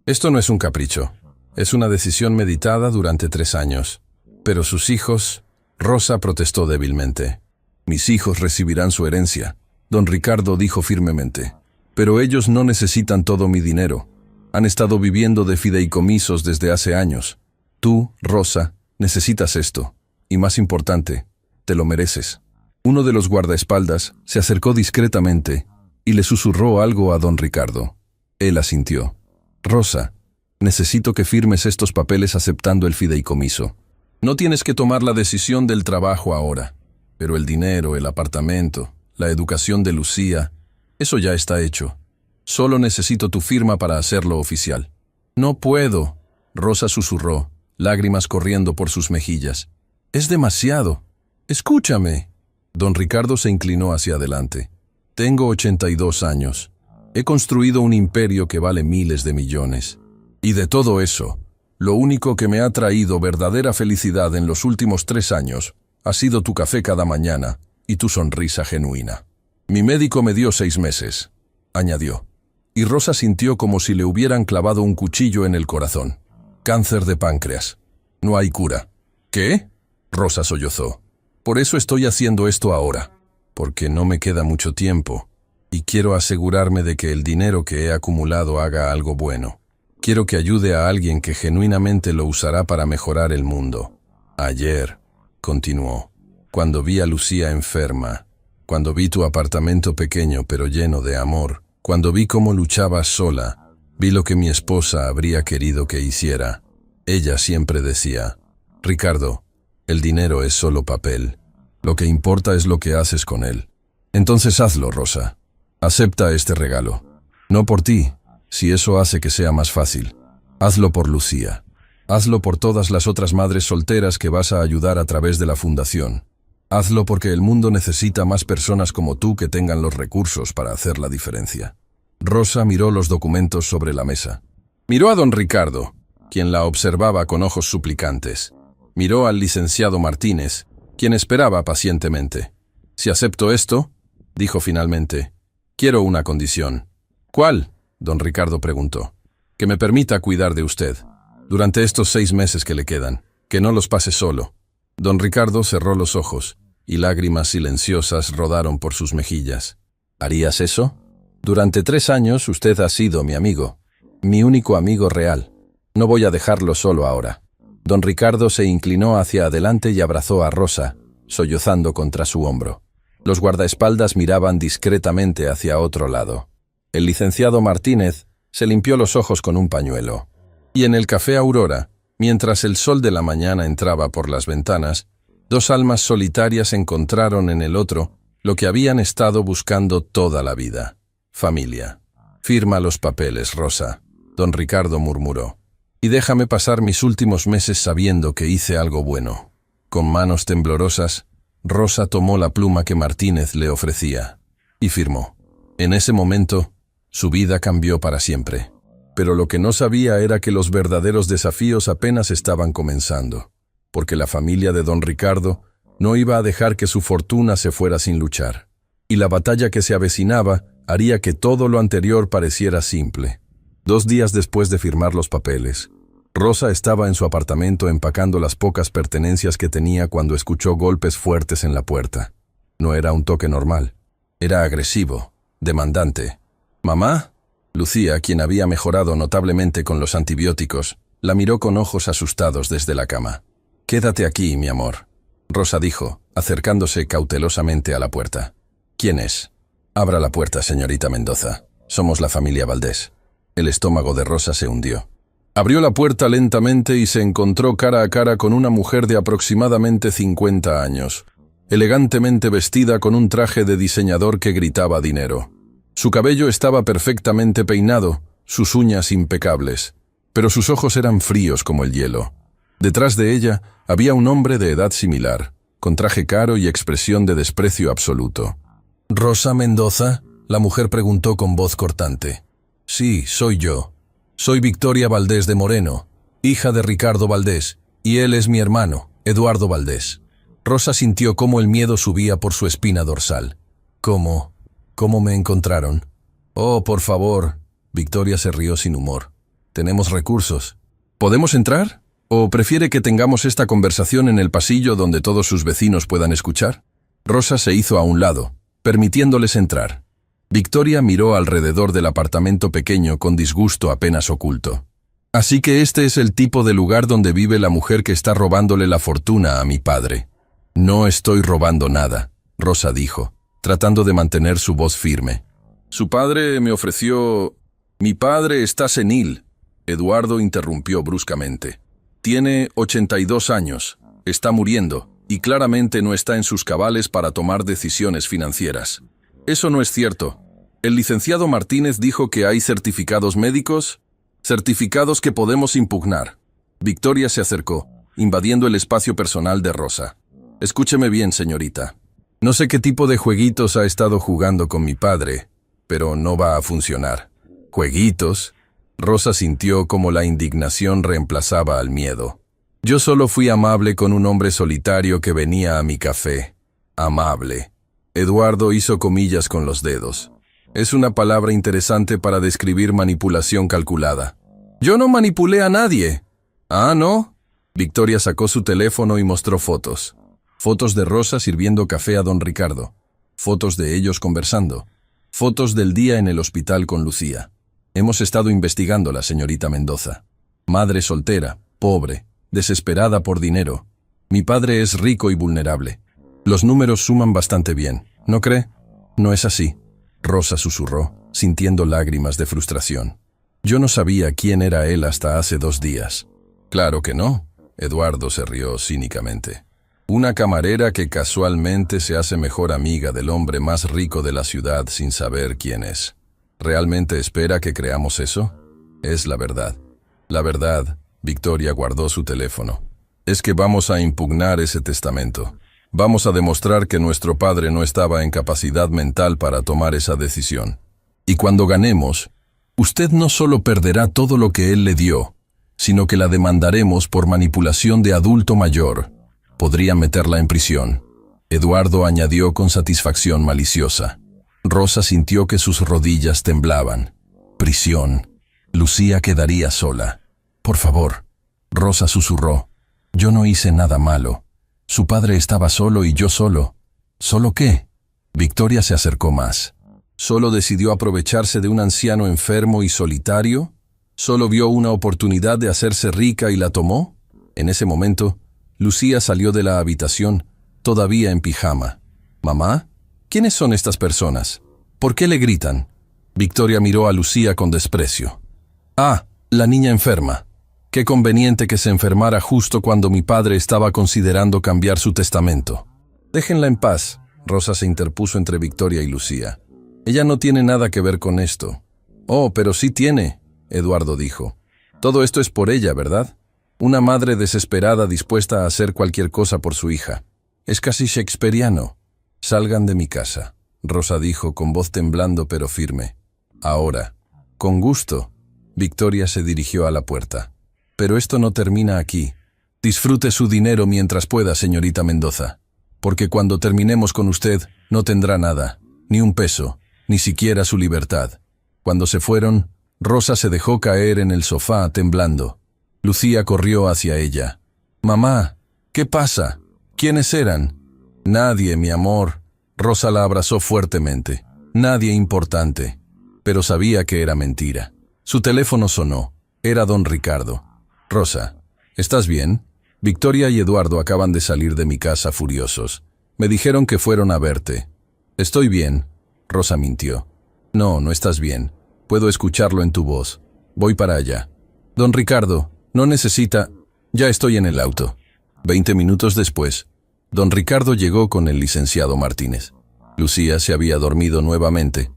Esto no es un capricho. Es una decisión meditada durante 3 años. Pero sus hijos... Rosa protestó débilmente. Mis hijos recibirán su herencia. Don Ricardo dijo firmemente. Pero ellos no necesitan todo mi dinero. Han estado viviendo de fideicomisos desde hace años. Tú, Rosa, necesitas esto. Y más importante, te lo mereces. Uno de los guardaespaldas se acercó discretamente y le susurró algo a don Ricardo. Él asintió. Rosa, necesito que firmes estos papeles aceptando el fideicomiso. No tienes que tomar la decisión del trabajo ahora, pero el dinero, el apartamento, la educación de Lucía, eso ya está hecho. Solo necesito tu firma para hacerlo oficial. No puedo, Rosa susurró, lágrimas corriendo por sus mejillas. Es demasiado. Escúchame. Don Ricardo se inclinó hacia adelante. Tengo 82 años. He construido un imperio que vale miles de millones. Y de todo eso, lo único que me ha traído verdadera felicidad en los últimos 3 años ha sido tu café cada mañana y tu sonrisa genuina. Mi médico me dio 6 meses, añadió. Y Rosa sintió como si le hubieran clavado un cuchillo en el corazón. Cáncer de páncreas. No hay cura. ¿Qué? Rosa sollozó. Por eso estoy haciendo esto ahora, porque no me queda mucho tiempo, y quiero asegurarme de que el dinero que he acumulado haga algo bueno. Quiero que ayude a alguien que genuinamente lo usará para mejorar el mundo. Ayer, continuó, cuando vi a Lucía enferma, cuando vi tu apartamento pequeño pero lleno de amor, cuando vi cómo luchabas sola, vi lo que mi esposa habría querido que hiciera. Ella siempre decía, Ricardo, el dinero es solo papel. Lo que importa es lo que haces con él. Entonces hazlo, Rosa. Acepta este regalo. No por ti, si eso hace que sea más fácil. Hazlo por Lucía. Hazlo por todas las otras madres solteras que vas a ayudar a través de la fundación. Hazlo porque el mundo necesita más personas como tú que tengan los recursos para hacer la diferencia. Rosa miró los documentos sobre la mesa. Miró a don Ricardo, quien la observaba con ojos suplicantes. Miró al licenciado Martínez, quien esperaba pacientemente. Si acepto esto, dijo finalmente, quiero una condición. ¿Cuál? Don Ricardo preguntó. Que me permita cuidar de usted. Durante estos 6 meses que le quedan. Que no los pase solo. Don Ricardo cerró los ojos, y lágrimas silenciosas rodaron por sus mejillas. ¿Harías eso? Durante 3 años usted ha sido mi amigo. Mi único amigo real. No voy a dejarlo solo ahora. Don Ricardo se inclinó hacia adelante y abrazó a Rosa, sollozando contra su hombro. Los guardaespaldas miraban discretamente hacia otro lado. El licenciado Martínez se limpió los ojos con un pañuelo. Y en el café Aurora, mientras el sol de la mañana entraba por las ventanas, 2 almas solitarias encontraron en el otro lo que habían estado buscando toda la vida. Familia. Firma los papeles, Rosa, don Ricardo murmuró. Y déjame pasar mis últimos meses sabiendo que hice algo bueno. Con manos temblorosas, Rosa tomó la pluma que Martínez le ofrecía y firmó. En ese momento, su vida cambió para siempre. Pero lo que no sabía era que los verdaderos desafíos apenas estaban comenzando, porque la familia de don Ricardo no iba a dejar que su fortuna se fuera sin luchar, y la batalla que se avecinaba haría que todo lo anterior pareciera simple. 2 días después de firmar los papeles, Rosa estaba en su apartamento empacando las pocas pertenencias que tenía cuando escuchó golpes fuertes en la puerta. No era un toque normal, era agresivo, demandante. ¿Mamá? Lucía, quien había mejorado notablemente con los antibióticos, la miró con ojos asustados desde la cama. «Quédate aquí, mi amor», Rosa dijo, acercándose cautelosamente a la puerta. «¿Quién es?» «Abra la puerta, señorita Mendoza. Somos la familia Valdés». El estómago de Rosa se hundió. Abrió la puerta lentamente y se encontró cara a cara con una mujer de aproximadamente 50 años, elegantemente vestida con un traje de diseñador que gritaba dinero. Su cabello estaba perfectamente peinado, sus uñas impecables, pero sus ojos eran fríos como el hielo. Detrás de ella había un hombre de edad similar, con traje caro y expresión de desprecio absoluto. «¿Rosa Mendoza?», la mujer preguntó con voz cortante. «Sí, soy yo. Soy Victoria Valdés de Moreno, hija de Ricardo Valdés, y él es mi hermano, Eduardo Valdés». Rosa sintió cómo el miedo subía por su espina dorsal. «¿Cómo me encontraron?» «Oh, por favor». Victoria se rió sin humor. «Tenemos recursos. ¿Podemos entrar? ¿O prefiere que tengamos esta conversación en el pasillo donde todos sus vecinos puedan escuchar?» Rosa se hizo a un lado, permitiéndoles entrar. Victoria miró alrededor del apartamento pequeño con disgusto apenas oculto. «Así que este es el tipo de lugar donde vive la mujer que está robándole la fortuna a mi padre». «No estoy robando nada», Rosa dijo, tratando de mantener su voz firme. «Su padre me ofreció...» «Mi padre está senil», Eduardo interrumpió bruscamente. «Tiene 82 años. Está muriendo, y claramente no está en sus cabales para tomar decisiones financieras. Eso no es cierto. El licenciado Martínez dijo que hay certificados médicos, certificados que podemos impugnar. Victoria se acercó, invadiendo el espacio personal de Rosa. Escúcheme bien, señorita. No sé qué tipo de jueguitos ha estado jugando con mi padre, pero no va a funcionar. ¿Jueguitos? Rosa sintió como la indignación reemplazaba al miedo. Yo solo fui amable con un hombre solitario que venía a mi café. Amable. Eduardo hizo comillas con los dedos. Es una palabra interesante para describir manipulación calculada. Yo no manipulé a nadie. ¿Ah, no? Victoria sacó su teléfono y mostró fotos. Fotos de Rosa sirviendo café a don Ricardo. Fotos de ellos conversando. Fotos del día en el hospital con Lucía. Hemos estado investigándola, señorita Mendoza. Madre soltera, pobre, desesperada por dinero. Mi padre es rico y vulnerable. Los números suman bastante bien, ¿no cree? No es así. Rosa susurró, sintiendo lágrimas de frustración. Yo no sabía quién era él hasta hace 2 días. Claro que no. Eduardo se rió cínicamente. Una camarera que casualmente se hace mejor amiga del hombre más rico de la ciudad sin saber quién es. ¿Realmente espera que creamos eso? Es la verdad. La verdad, Victoria guardó su teléfono. Es que vamos a impugnar ese testamento. Vamos a demostrar que nuestro padre no estaba en capacidad mental para tomar esa decisión. Y cuando ganemos, usted no solo perderá todo lo que él le dio, sino que la demandaremos por manipulación de adulto mayor. Podría meterla en prisión. Eduardo añadió con satisfacción maliciosa. Rosa sintió que sus rodillas temblaban. Prisión. Lucía quedaría sola. Por favor. Rosa susurró. Yo no hice nada malo. Su padre estaba solo y yo solo. ¿Solo qué? Victoria se acercó más. ¿Solo decidió aprovecharse de un anciano enfermo y solitario? ¿Solo vio una oportunidad de hacerse rica y la tomó? En ese momento, Lucía salió de la habitación, todavía en pijama. ¿Mamá? ¿Quiénes son estas personas? ¿Por qué le gritan? Victoria miró a Lucía con desprecio. Ah, la niña enferma. Qué conveniente que se enfermara justo cuando mi padre estaba considerando cambiar su testamento. Déjenla en paz. Rosa se interpuso entre Victoria y Lucía. Ella no tiene nada que ver con esto. Oh, pero sí tiene, Eduardo dijo. Todo esto es por ella, ¿verdad? Una madre desesperada dispuesta a hacer cualquier cosa por su hija. Es casi shakespeariano. Salgan de mi casa, Rosa dijo con voz temblando pero firme. Ahora. Con gusto. Victoria se dirigió a la puerta. Pero esto no termina aquí. Disfrute su dinero mientras pueda, señorita Mendoza. Porque cuando terminemos con usted, no tendrá nada, ni un peso, ni siquiera su libertad. Cuando se fueron, Rosa se dejó caer en el sofá temblando. Lucía corrió hacia ella. «Mamá, ¿qué pasa? ¿Quiénes eran?» «Nadie, mi amor». Rosa la abrazó fuertemente. «Nadie importante». Pero sabía que era mentira. Su teléfono sonó. Era don Ricardo. «Rosa, ¿estás bien?» Victoria y Eduardo acaban de salir de mi casa furiosos. Me dijeron que fueron a verte. «Estoy bien». Rosa mintió. «No, no estás bien. Puedo escucharlo en tu voz. Voy para allá». «Don Ricardo, no necesita...» «Ya estoy en el auto». 20 minutos después, don Ricardo llegó con el licenciado Martínez. Lucía se había dormido nuevamente,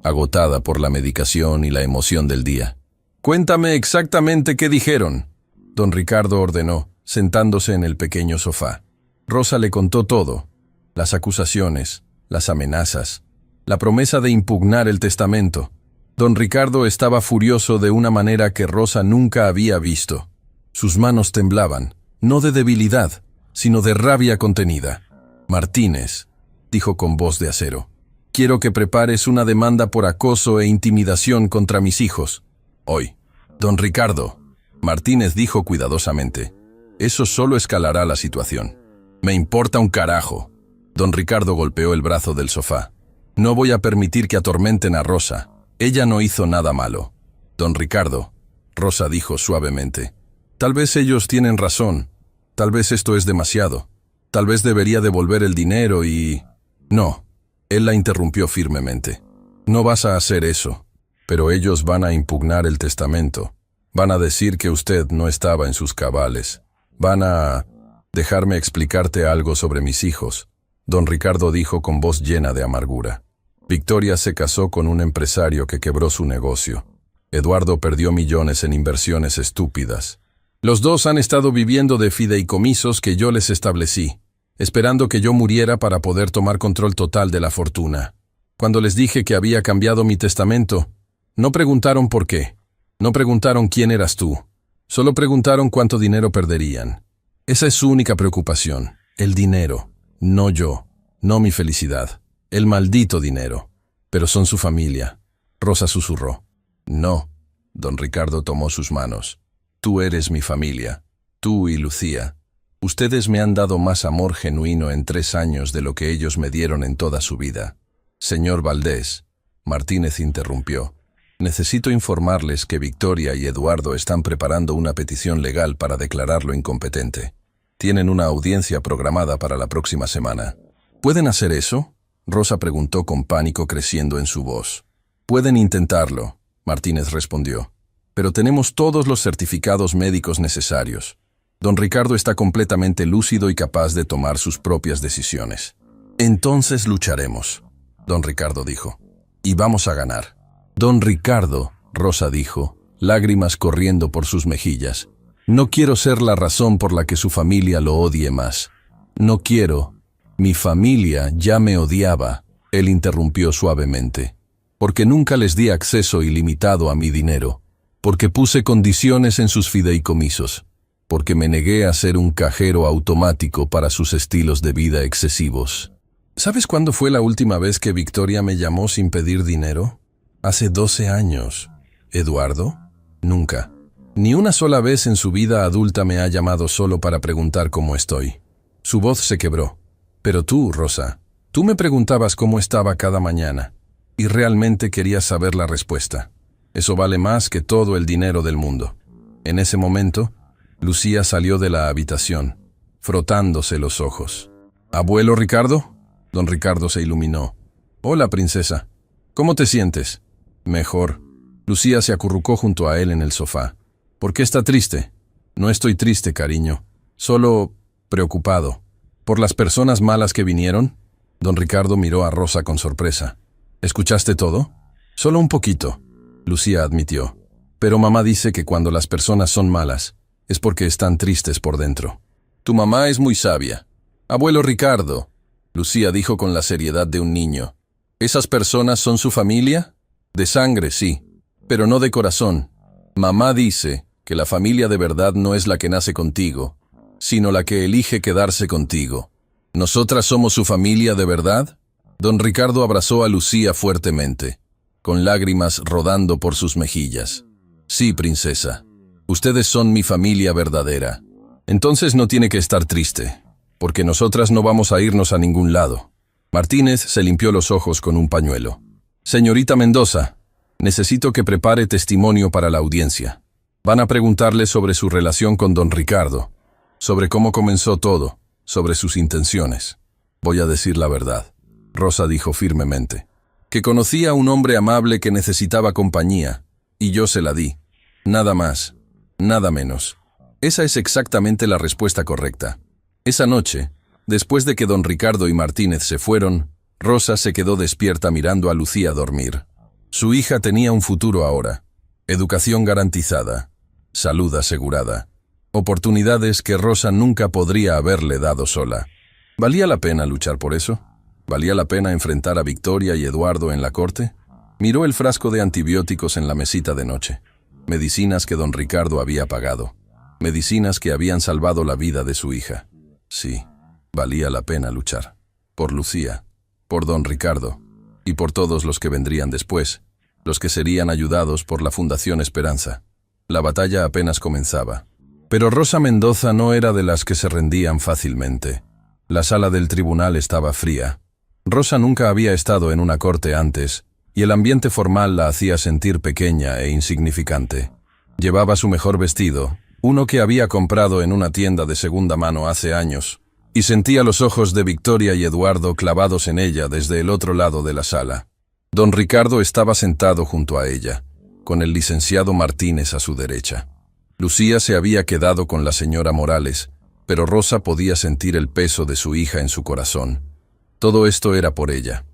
agotada por la medicación y la emoción del día. «Cuéntame exactamente qué dijeron», don Ricardo ordenó, sentándose en el pequeño sofá. Rosa le contó todo: las acusaciones, las amenazas, la promesa de impugnar el testamento. Don Ricardo estaba furioso de una manera que Rosa nunca había visto. Sus manos temblaban, no de debilidad, sino de rabia contenida. «Martínez», dijo con voz de acero, «quiero que prepares una demanda por acoso e intimidación contra mis hijos. Hoy». «Don Ricardo», Martínez dijo cuidadosamente, «eso solo escalará la situación». «Me importa un carajo». Don Ricardo golpeó el brazo del sofá. «No voy a permitir que atormenten a Rosa. Ella no hizo nada malo». «Don Ricardo», Rosa dijo suavemente, «tal vez ellos tienen razón. Tal vez esto es demasiado. Tal vez debería devolver el dinero y...» «No», él la interrumpió firmemente. «No vas a hacer eso. Pero ellos van a impugnar el testamento. Van a decir que usted no estaba en sus cabales. Van a...» Dejarme explicarte algo sobre mis hijos, don Ricardo dijo con voz llena de amargura. Victoria se casó con un empresario que quebró su negocio. Eduardo perdió millones en inversiones estúpidas. Los dos han estado viviendo de fideicomisos que yo les establecí, esperando que yo muriera para poder tomar control total de la fortuna. Cuando les dije que había cambiado mi testamento, no preguntaron por qué. No preguntaron quién eras tú. Solo preguntaron cuánto dinero perderían. Esa es su única preocupación. El dinero. No yo. No mi felicidad. El maldito dinero. Pero son su familia. Rosa susurró. No. Don Ricardo tomó sus manos. Tú eres mi familia. Tú y Lucía. Ustedes me han dado más amor genuino en 3 años de lo que ellos me dieron en toda su vida. Señor Valdés, Martínez interrumpió. Necesito informarles que Victoria y Eduardo están preparando una petición legal para declararlo incompetente. Tienen una audiencia programada para la próxima semana. ¿Pueden hacer eso? Rosa preguntó con pánico creciendo en su voz. Pueden intentarlo, Martínez respondió. Pero tenemos todos los certificados médicos necesarios. Don Ricardo está completamente lúcido y capaz de tomar sus propias decisiones. Entonces lucharemos, don Ricardo dijo. Y vamos a ganar. Don Ricardo, Rosa dijo, lágrimas corriendo por sus mejillas. No quiero ser la razón por la que su familia lo odie más. No quiero. Mi familia ya me odiaba, él interrumpió suavemente. Porque nunca les di acceso ilimitado a mi dinero. Porque puse condiciones en sus fideicomisos. Porque me negué a ser un cajero automático para sus estilos de vida excesivos. ¿Sabes cuándo fue la última vez que Victoria me llamó sin pedir dinero? Hace 12 años. ¿Eduardo? Nunca. Ni una sola vez en su vida adulta me ha llamado solo para preguntar cómo estoy. Su voz se quebró. Pero tú, Rosa, tú me preguntabas cómo estaba cada mañana, y realmente querías saber la respuesta. Eso vale más que todo el dinero del mundo. En ese momento, Lucía salió de la habitación, frotándose los ojos. ¿Abuelo Ricardo? Don Ricardo se iluminó. Hola, princesa. ¿Cómo te sientes? Mejor. Lucía se acurrucó junto a él en el sofá. ¿Por qué está triste? No estoy triste, cariño. Solo preocupado. ¿Por las personas malas que vinieron? Don Ricardo miró a Rosa con sorpresa. ¿Escuchaste todo? Solo un poquito, Lucía admitió. Pero mamá dice que cuando las personas son malas, es porque están tristes por dentro. Tu mamá es muy sabia. Abuelo Ricardo, Lucía dijo con la seriedad de un niño. ¿Esas personas son su familia? De sangre, sí, pero no de corazón. Mamá dice que la familia de verdad no es la que nace contigo, sino la que elige quedarse contigo. ¿Nosotras somos su familia de verdad? Don Ricardo abrazó a Lucía fuertemente, con lágrimas rodando por sus mejillas. Sí, princesa, ustedes son mi familia verdadera. Entonces no tiene que estar triste, porque nosotras no vamos a irnos a ningún lado. Martínez se limpió los ojos con un pañuelo. Señorita Mendoza, necesito que prepare testimonio para la audiencia. Van a preguntarle sobre su relación con don Ricardo, sobre cómo comenzó todo, sobre sus intenciones. Voy a decir la verdad, Rosa dijo firmemente. Que conocía a un hombre amable que necesitaba compañía, y yo se la di. Nada más, nada menos. Esa es exactamente la respuesta correcta. Esa noche, después de que don Ricardo y Martínez se fueron, Rosa se quedó despierta mirando a Lucía dormir. Su hija tenía un futuro ahora, educación garantizada, salud asegurada, oportunidades que Rosa nunca podría haberle dado sola. ¿Valía la pena luchar por eso? ¿Valía la pena enfrentar a Victoria y Eduardo en la corte? Miró el frasco de antibióticos en la mesita de noche. Medicinas que don Ricardo había pagado. Medicinas que habían salvado la vida de su hija. Sí, valía la pena luchar. Por Lucía, por don Ricardo, y por todos los que vendrían después, los que serían ayudados por la Fundación Esperanza. La batalla apenas comenzaba. Pero Rosa Mendoza no era de las que se rendían fácilmente. La sala del tribunal estaba fría. Rosa nunca había estado en una corte antes, y el ambiente formal la hacía sentir pequeña e insignificante. Llevaba su mejor vestido, uno que había comprado en una tienda de segunda mano hace años, y sentía los ojos de Victoria y Eduardo clavados en ella desde el otro lado de la sala. Don Ricardo estaba sentado junto a ella, con el licenciado Martínez a su derecha. Lucía se había quedado con la señora Morales, pero Rosa podía sentir el peso de su hija en su corazón. Todo esto era por ella.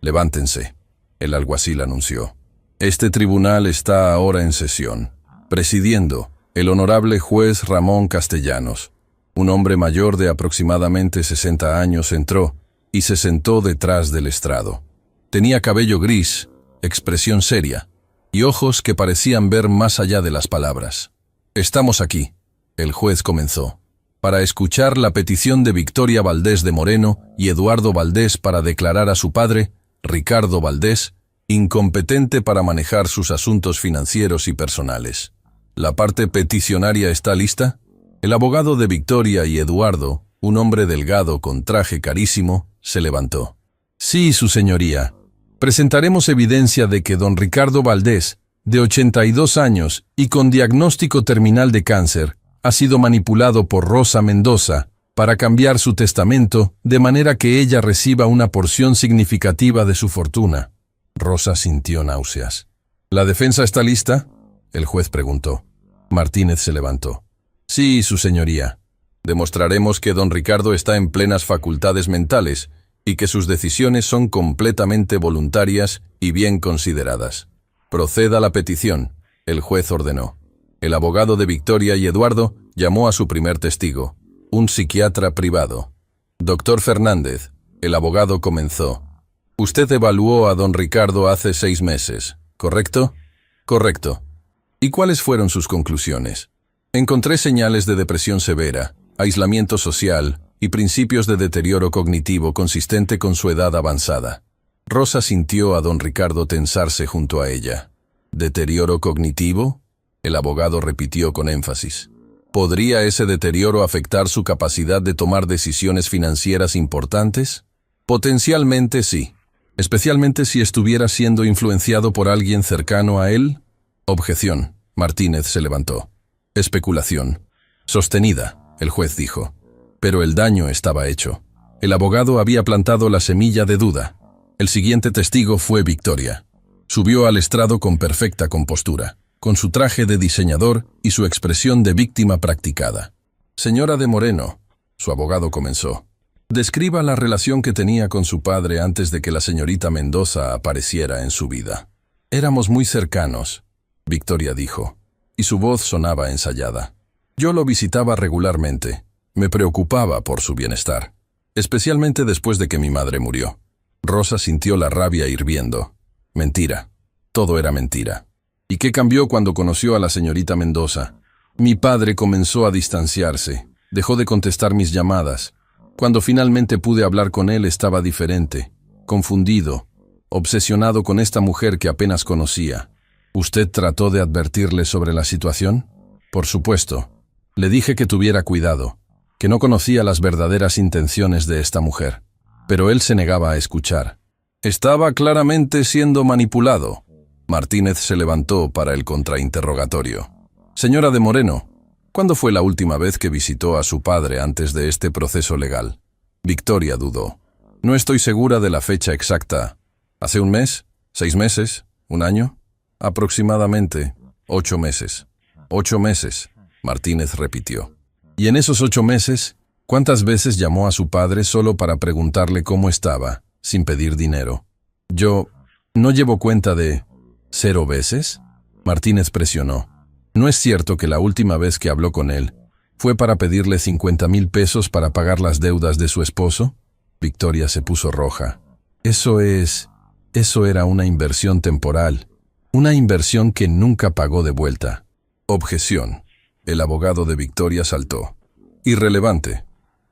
«Levántense», el alguacil anunció. «Este tribunal está ahora en sesión. Presidiendo, el honorable juez Ramón Castellanos». Un hombre mayor de aproximadamente 60 años entró y se sentó detrás del estrado. Tenía cabello gris, expresión seria, y ojos que parecían ver más allá de las palabras. «Estamos aquí», el juez comenzó, «para escuchar la petición de Victoria Valdés de Moreno y Eduardo Valdés para declarar a su padre, Ricardo Valdés, incompetente para manejar sus asuntos financieros y personales. ¿La parte peticionaria está lista?» El abogado de Victoria y Eduardo, un hombre delgado con traje carísimo, se levantó. «Sí, su señoría. Presentaremos evidencia de que don Ricardo Valdés, de 82 años y con diagnóstico terminal de cáncer, ha sido manipulado por Rosa Mendoza para cambiar su testamento de manera que ella reciba una porción significativa de su fortuna». Rosa sintió náuseas. «¿La defensa está lista?», el juez preguntó. Martínez se levantó. «Sí, su señoría. Demostraremos que don Ricardo está en plenas facultades mentales y que sus decisiones son completamente voluntarias y bien consideradas. Proceda la petición», el juez ordenó. El abogado de Victoria y Eduardo llamó a su primer testigo, un psiquiatra privado. «Doctor Fernández», el abogado comenzó. «Usted evaluó a don Ricardo hace 6 meses, ¿correcto?». «Correcto». «¿Y cuáles fueron sus conclusiones?». «Encontré señales de depresión severa, aislamiento social y principios de deterioro cognitivo consistente con su edad avanzada». Rosa sintió a don Ricardo tensarse junto a ella. «¿Deterioro cognitivo?», el abogado repitió con énfasis. «¿Podría ese deterioro afectar su capacidad de tomar decisiones financieras importantes?». «Potencialmente sí, especialmente si estuviera siendo influenciado por alguien cercano a él». «Objeción». Martínez se levantó. «Especulación». «Sostenida», el juez dijo. Pero el daño estaba hecho. El abogado había plantado la semilla de duda. El siguiente testigo fue Victoria. Subió al estrado con perfecta compostura, con su traje de diseñador y su expresión de víctima practicada. «Señora de Moreno», su abogado comenzó, «describa la relación que tenía con su padre antes de que la señorita Mendoza apareciera en su vida». «Éramos muy cercanos», Victoria dijo, y su voz sonaba ensayada. «Yo lo visitaba regularmente. Me preocupaba por su bienestar, especialmente después de que mi madre murió». Rosa sintió la rabia hirviendo. Mentira. Todo era mentira. ¿Y qué cambió cuando conoció a la señorita Mendoza? Mi padre comenzó a distanciarse. Dejó de contestar mis llamadas. Cuando finalmente pude hablar con él estaba diferente, confundido, obsesionado con esta mujer que apenas conocía. ¿Usted trató de advertirle sobre la situación? Por supuesto. Le dije que tuviera cuidado, que no conocía las verdaderas intenciones de esta mujer. Pero él se negaba a escuchar. Estaba claramente siendo manipulado. Martínez se levantó para el contrainterrogatorio. «Señora de Moreno, ¿cuándo fue la última vez que visitó a su padre antes de este proceso legal?». Victoria dudó. «No estoy segura de la fecha exacta. ¿Hace 1 mes? 6 meses? ¿1 año?». «Aproximadamente 8 meses». «8 meses», Martínez repitió. «Y en esos 8 meses, ¿cuántas veces llamó a su padre solo para preguntarle cómo estaba, sin pedir dinero?». «Yo no llevo cuenta de... ¿0 veces?». Martínez presionó. «¿No es cierto que la última vez que habló con él fue para pedirle 50,000 pesos para pagar las deudas de su esposo?». Victoria se puso roja. Eso era una inversión temporal. Una inversión que nunca pagó de vuelta». «Objeción». El abogado de Victoria saltó. «Irrelevante.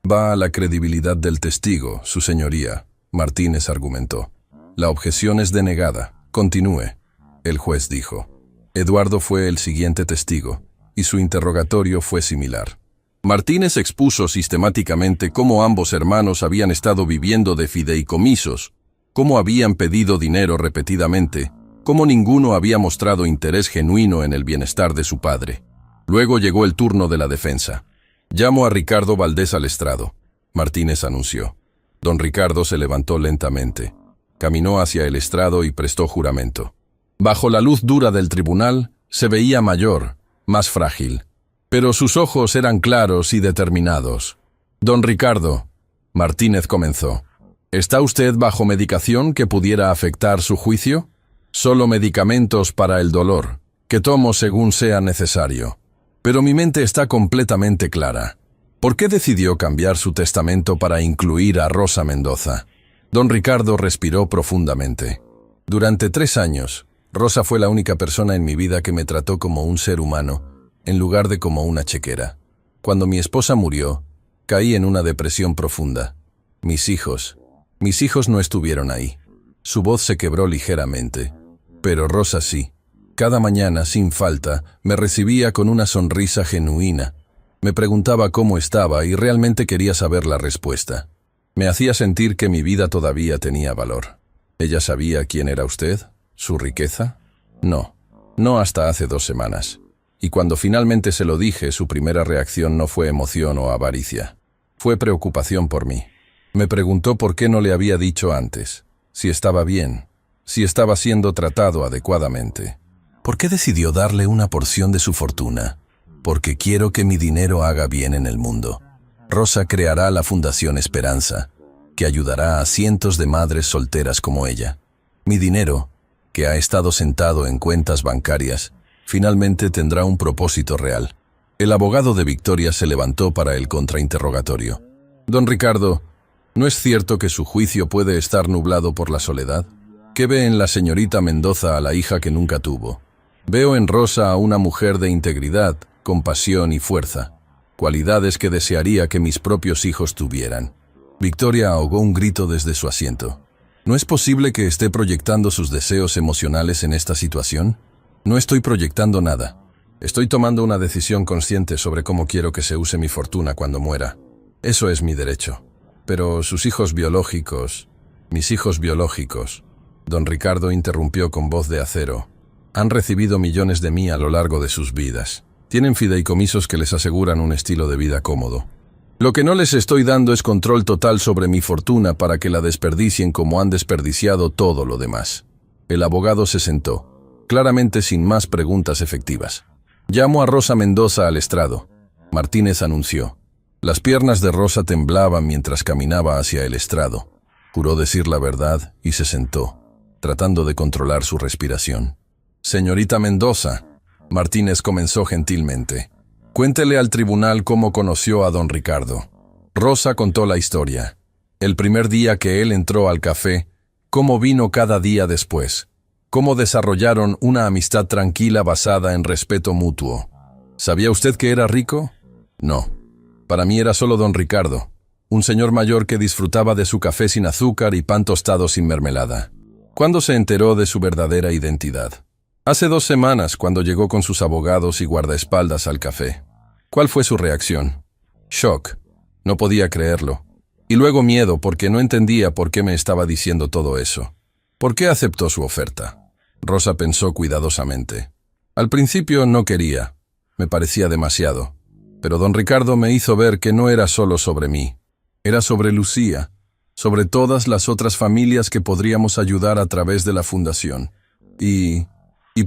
Va a la credibilidad del testigo, su señoría», Martínez argumentó. «La objeción es denegada. Continúe», el juez dijo. Eduardo fue el siguiente testigo, y su interrogatorio fue similar. Martínez expuso sistemáticamente cómo ambos hermanos habían estado viviendo de fideicomisos, cómo habían pedido dinero repetidamente, cómo ninguno había mostrado interés genuino en el bienestar de su padre. Luego llegó el turno de la defensa. «Llamo a Ricardo Valdés al estrado», Martínez anunció. Don Ricardo se levantó lentamente. Caminó hacia el estrado y prestó juramento. Bajo la luz dura del tribunal, se veía mayor, más frágil. pero sus ojos eran claros y determinados. «Don Ricardo», Martínez comenzó, «¿está usted bajo medicación que pudiera afectar su juicio? Solo medicamentos para el dolor, que tomo según sea necesario. Pero mi mente está completamente clara. ¿Por qué decidió cambiar su testamento para incluir a Rosa Mendoza?» Don Ricardo respiró profundamente. «Durante 3 años, Rosa fue la única persona en mi vida que me trató como un ser humano, en lugar de como una chequera. Cuando mi esposa murió, caí en una depresión profunda. Mis hijos no estuvieron ahí. Su voz se quebró ligeramente. Pero Rosa sí. Cada mañana, sin falta, me recibía con una sonrisa genuina. Me preguntaba cómo estaba y realmente quería saber la respuesta. Me hacía sentir que mi vida todavía tenía valor. ¿Ella sabía quién era usted? ¿Su riqueza? No hasta hace 2 semanas. Y cuando finalmente se lo dije, su primera reacción no fue emoción o avaricia. Fue preocupación por mí. Me preguntó por qué no le había dicho antes, si estaba bien, si estaba siendo tratado adecuadamente. ¿Por qué decidió darle una porción de su fortuna? Porque quiero que mi dinero haga bien en el mundo. Rosa creará la Fundación Esperanza, que ayudará a cientos de madres solteras como ella. Mi dinero, que ha estado sentado en cuentas bancarias, finalmente tendrá un propósito real. El abogado de Victoria se levantó para el contrainterrogatorio. Don Ricardo, ¿no es cierto que su juicio puede estar nublado por la soledad? ¿Qué ve en la señorita Mendoza a la hija que nunca tuvo? Veo en Rosa a una mujer de integridad, compasión y fuerza, cualidades que desearía que mis propios hijos tuvieran. Victoria ahogó un grito desde su asiento. ¿No es posible que esté proyectando sus deseos emocionales en esta situación? No estoy proyectando nada. Estoy tomando una decisión consciente sobre cómo quiero que se use mi fortuna cuando muera. Eso es mi derecho. Pero sus hijos biológicos, mis hijos biológicos, don Ricardo interrumpió con voz de acero, han recibido millones de mí a lo largo de sus vidas. Tienen fideicomisos que les aseguran un estilo de vida cómodo. Lo que no les estoy dando es control total sobre mi fortuna para que la desperdicien como han desperdiciado todo lo demás. El abogado se sentó, claramente sin más preguntas efectivas. Llamo a Rosa Mendoza al estrado, Martínez anunció. Las piernas de Rosa temblaban mientras caminaba hacia el estrado. Juró decir la verdad y se sentó, tratando de controlar su respiración. Señorita Mendoza, Martínez comenzó gentilmente. Cuéntele al tribunal cómo conoció a don Ricardo. Rosa contó la historia. El primer día que él entró al café, cómo vino cada día después, cómo desarrollaron una amistad tranquila basada en respeto mutuo. ¿Sabía usted que era rico? No. Para mí era solo don Ricardo, un señor mayor que disfrutaba de su café sin azúcar y pan tostado sin mermelada. ¿Cuándo se enteró de su verdadera identidad? Hace 2 semanas, cuando llegó con sus abogados y guardaespaldas al café. ¿Cuál fue su reacción? Shock. No podía creerlo. Y luego miedo porque no entendía por qué me estaba diciendo todo eso. ¿Por qué aceptó su oferta? Rosa pensó cuidadosamente. Al principio no quería. Me parecía demasiado. Pero don Ricardo me hizo ver que no era solo sobre mí. Era sobre Lucía, sobre todas las otras familias que podríamos ayudar a través de la fundación. Y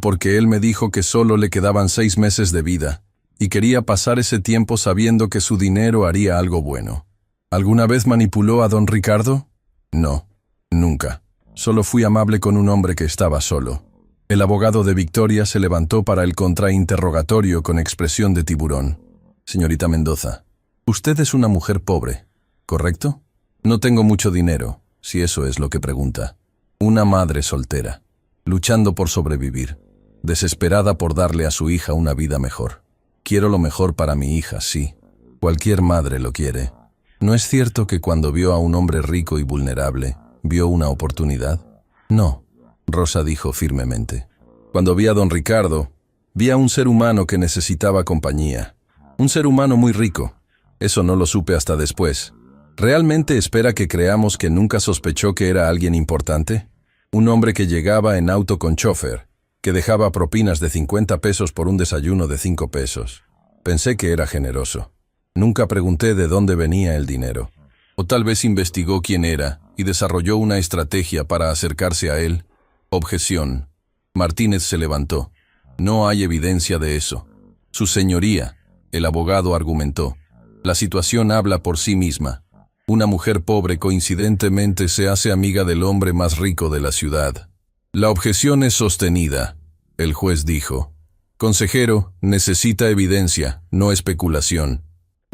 porque él me dijo que solo le quedaban 6 meses de vida, y quería pasar ese tiempo sabiendo que su dinero haría algo bueno. ¿Alguna vez manipuló a don Ricardo? No, nunca. Solo fui amable con un hombre que estaba solo. El abogado de Victoria se levantó para el contrainterrogatorio con expresión de tiburón. Señorita Mendoza, usted es una mujer pobre, ¿correcto? No tengo mucho dinero, si eso es lo que pregunta. Una madre soltera, luchando por sobrevivir, desesperada por darle a su hija una vida mejor. Quiero lo mejor para mi hija, sí. Cualquier madre lo quiere. ¿No es cierto que cuando vio a un hombre rico y vulnerable, vio una oportunidad? No, Rosa dijo firmemente. Cuando vi a don Ricardo, vi a un ser humano que necesitaba compañía. Un ser humano muy rico. Eso no lo supe hasta después. ¿Realmente espera que creamos que nunca sospechó que era alguien importante? Un hombre que llegaba en auto con chofer, que dejaba propinas de 50 pesos por un desayuno de 5 pesos. Pensé que era generoso. Nunca pregunté de dónde venía el dinero. O tal vez investigó quién era y desarrolló una estrategia para acercarse a él. Objeción. Martínez se levantó. No hay evidencia de eso. Su señoría, El abogado argumentó. La situación habla por sí misma. Una mujer pobre coincidentemente se hace amiga del hombre más rico de la ciudad. La objeción es sostenida, el juez dijo. Consejero, necesita evidencia, no especulación.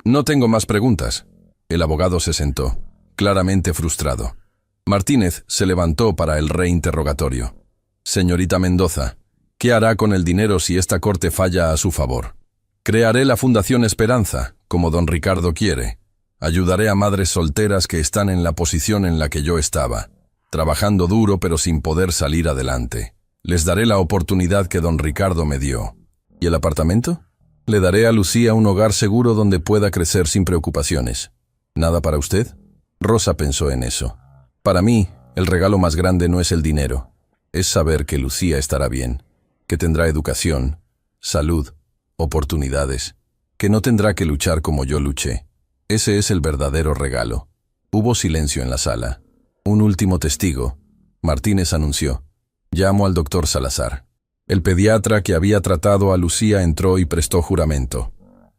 No tengo más preguntas. El abogado se sentó, claramente frustrado. Martínez se levantó para el reinterrogatorio. Señorita Mendoza, ¿qué hará con el dinero si esta corte falla a su favor? Crearé la Fundación Esperanza, como don Ricardo quiere. Ayudaré a madres solteras que están en la posición en la que yo estaba, trabajando duro pero sin poder salir adelante. Les daré la oportunidad que don Ricardo me dio. ¿Y el apartamento? Le daré a Lucía un hogar seguro donde pueda crecer sin preocupaciones. ¿Nada para usted? Rosa pensó en eso. Para mí, el regalo más grande no es el dinero. Es saber que Lucía estará bien, que tendrá educación, salud, oportunidades, que no tendrá que luchar como yo luché. Ese es el verdadero regalo. Hubo silencio en la sala. Un último testigo. Martínez anunció. Llamo al doctor Salazar. El pediatra que había tratado a Lucía entró y prestó juramento.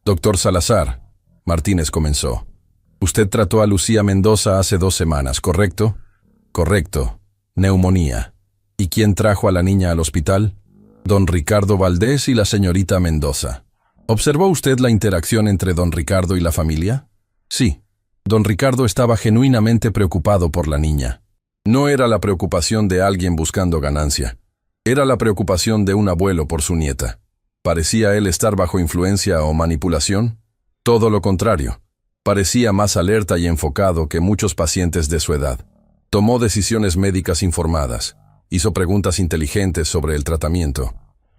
Doctor Salazar, Martínez comenzó. Usted trató a Lucía Mendoza hace 2 semanas, ¿correcto? Correcto. Neumonía. ¿Y quién trajo a la niña al hospital? Don Ricardo Valdés y la señorita Mendoza. ¿Observó usted la interacción entre don Ricardo y la familia? Sí. Don Ricardo estaba genuinamente preocupado por la niña. No era la preocupación de alguien buscando ganancia. Era la preocupación de un abuelo por su nieta. ¿Parecía él estar bajo influencia o manipulación? Todo lo contrario. Parecía más alerta y enfocado que muchos pacientes de su edad. Tomó decisiones médicas informadas. Hizo preguntas inteligentes sobre el tratamiento.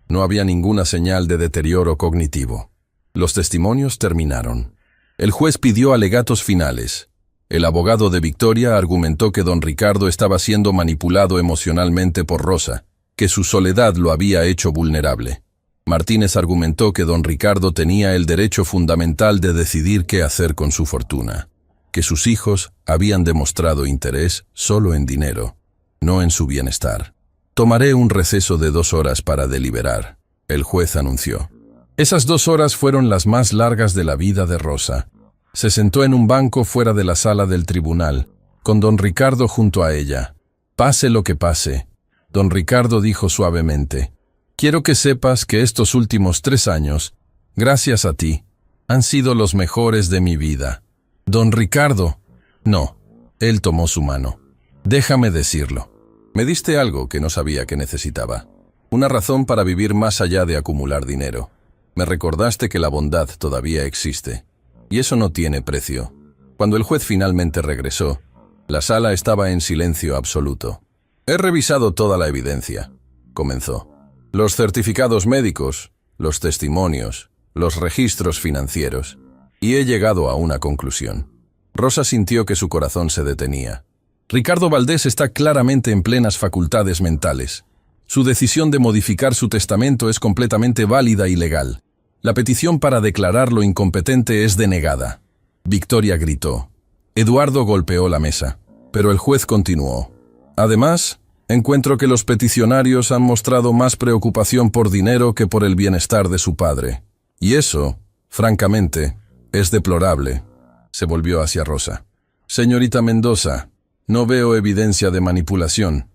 No había ninguna señal de deterioro cognitivo. Los testimonios terminaron. El juez pidió alegatos finales. El abogado de Victoria argumentó que don Ricardo estaba siendo manipulado emocionalmente por Rosa, que su soledad lo había hecho vulnerable. Martínez argumentó que don Ricardo tenía el derecho fundamental de decidir qué hacer con su fortuna, que sus hijos habían demostrado interés solo en dinero, no en su bienestar. Tomaré un receso de 2 horas para deliberar, el juez anunció. Esas 2 horas fueron las más largas de la vida de Rosa. Se sentó en un banco fuera de la sala del tribunal, con don Ricardo junto a ella. Pase lo que pase, don Ricardo dijo suavemente. Quiero que sepas que estos últimos 3 años, gracias a ti, han sido los mejores de mi vida. Don Ricardo, no, él tomó su mano. Déjame decirlo. Me diste algo que no sabía que necesitaba. Una razón para vivir más allá de acumular dinero. Me recordaste que la bondad todavía existe. Y eso no tiene precio. Cuando el juez finalmente regresó, la sala estaba en silencio absoluto. He revisado toda la evidencia, comenzó. Los certificados médicos, los testimonios, los registros financieros. Y he llegado a una conclusión. Rosa sintió que su corazón se detenía. Ricardo Valdés está claramente en plenas facultades mentales. Su decisión de modificar su testamento es completamente válida y legal. La petición para declararlo incompetente es denegada. Victoria gritó. Eduardo golpeó la mesa, pero el juez continuó. Además, encuentro que los peticionarios han mostrado más preocupación por dinero que por el bienestar de su padre. Y eso, francamente, es deplorable. Se volvió hacia Rosa. Señorita Mendoza, no veo evidencia de manipulación.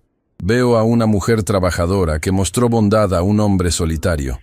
Veo a una mujer trabajadora que mostró bondad a un hombre solitario.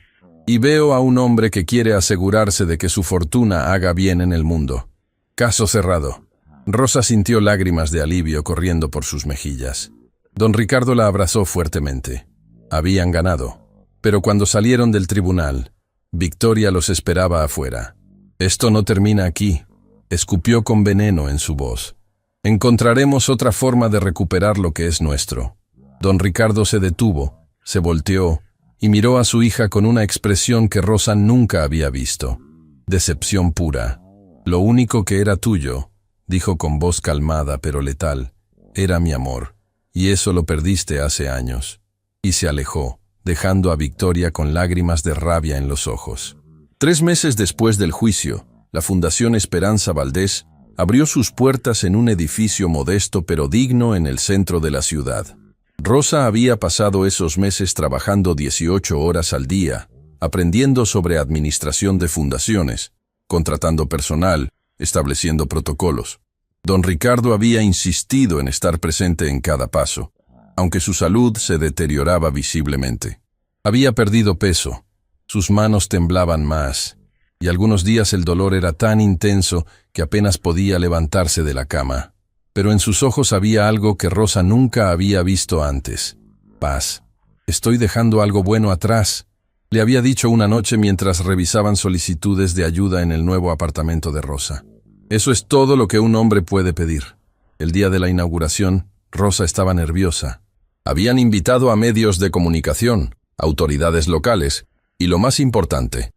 Y veo a un hombre que quiere asegurarse de que su fortuna haga bien en el mundo. Caso cerrado. Rosa sintió lágrimas de alivio corriendo por sus mejillas. Don Ricardo la abrazó fuertemente. Habían ganado. Pero cuando salieron del tribunal, Victoria los esperaba afuera. Esto no termina aquí. Escupió con veneno en su voz. Encontraremos otra forma de recuperar lo que es nuestro. Don Ricardo se detuvo, se volteó y miró a su hija con una expresión que Rosa nunca había visto. Decepción pura. Lo único que era tuyo, dijo con voz calmada pero letal, era mi amor, y eso lo perdiste hace años. Y se alejó, dejando a Victoria con lágrimas de rabia en los ojos. 3 meses después del juicio, la Fundación Esperanza Valdés abrió sus puertas en un edificio modesto pero digno en el centro de la ciudad. Rosa había pasado esos meses trabajando 18 horas al día, aprendiendo sobre administración de fundaciones, contratando personal, estableciendo protocolos. Don Ricardo había insistido en estar presente en cada paso, aunque su salud se deterioraba visiblemente. Había perdido peso, sus manos temblaban más, y algunos días el dolor era tan intenso que apenas podía levantarse de la cama. Pero en sus ojos había algo que Rosa nunca había visto antes. Paz. Estoy dejando algo bueno atrás, le había dicho una noche mientras revisaban solicitudes de ayuda en el nuevo apartamento de Rosa. Eso es todo lo que un hombre puede pedir. El día de la inauguración, Rosa estaba nerviosa. Habían invitado a medios de comunicación, autoridades locales, y lo más importante,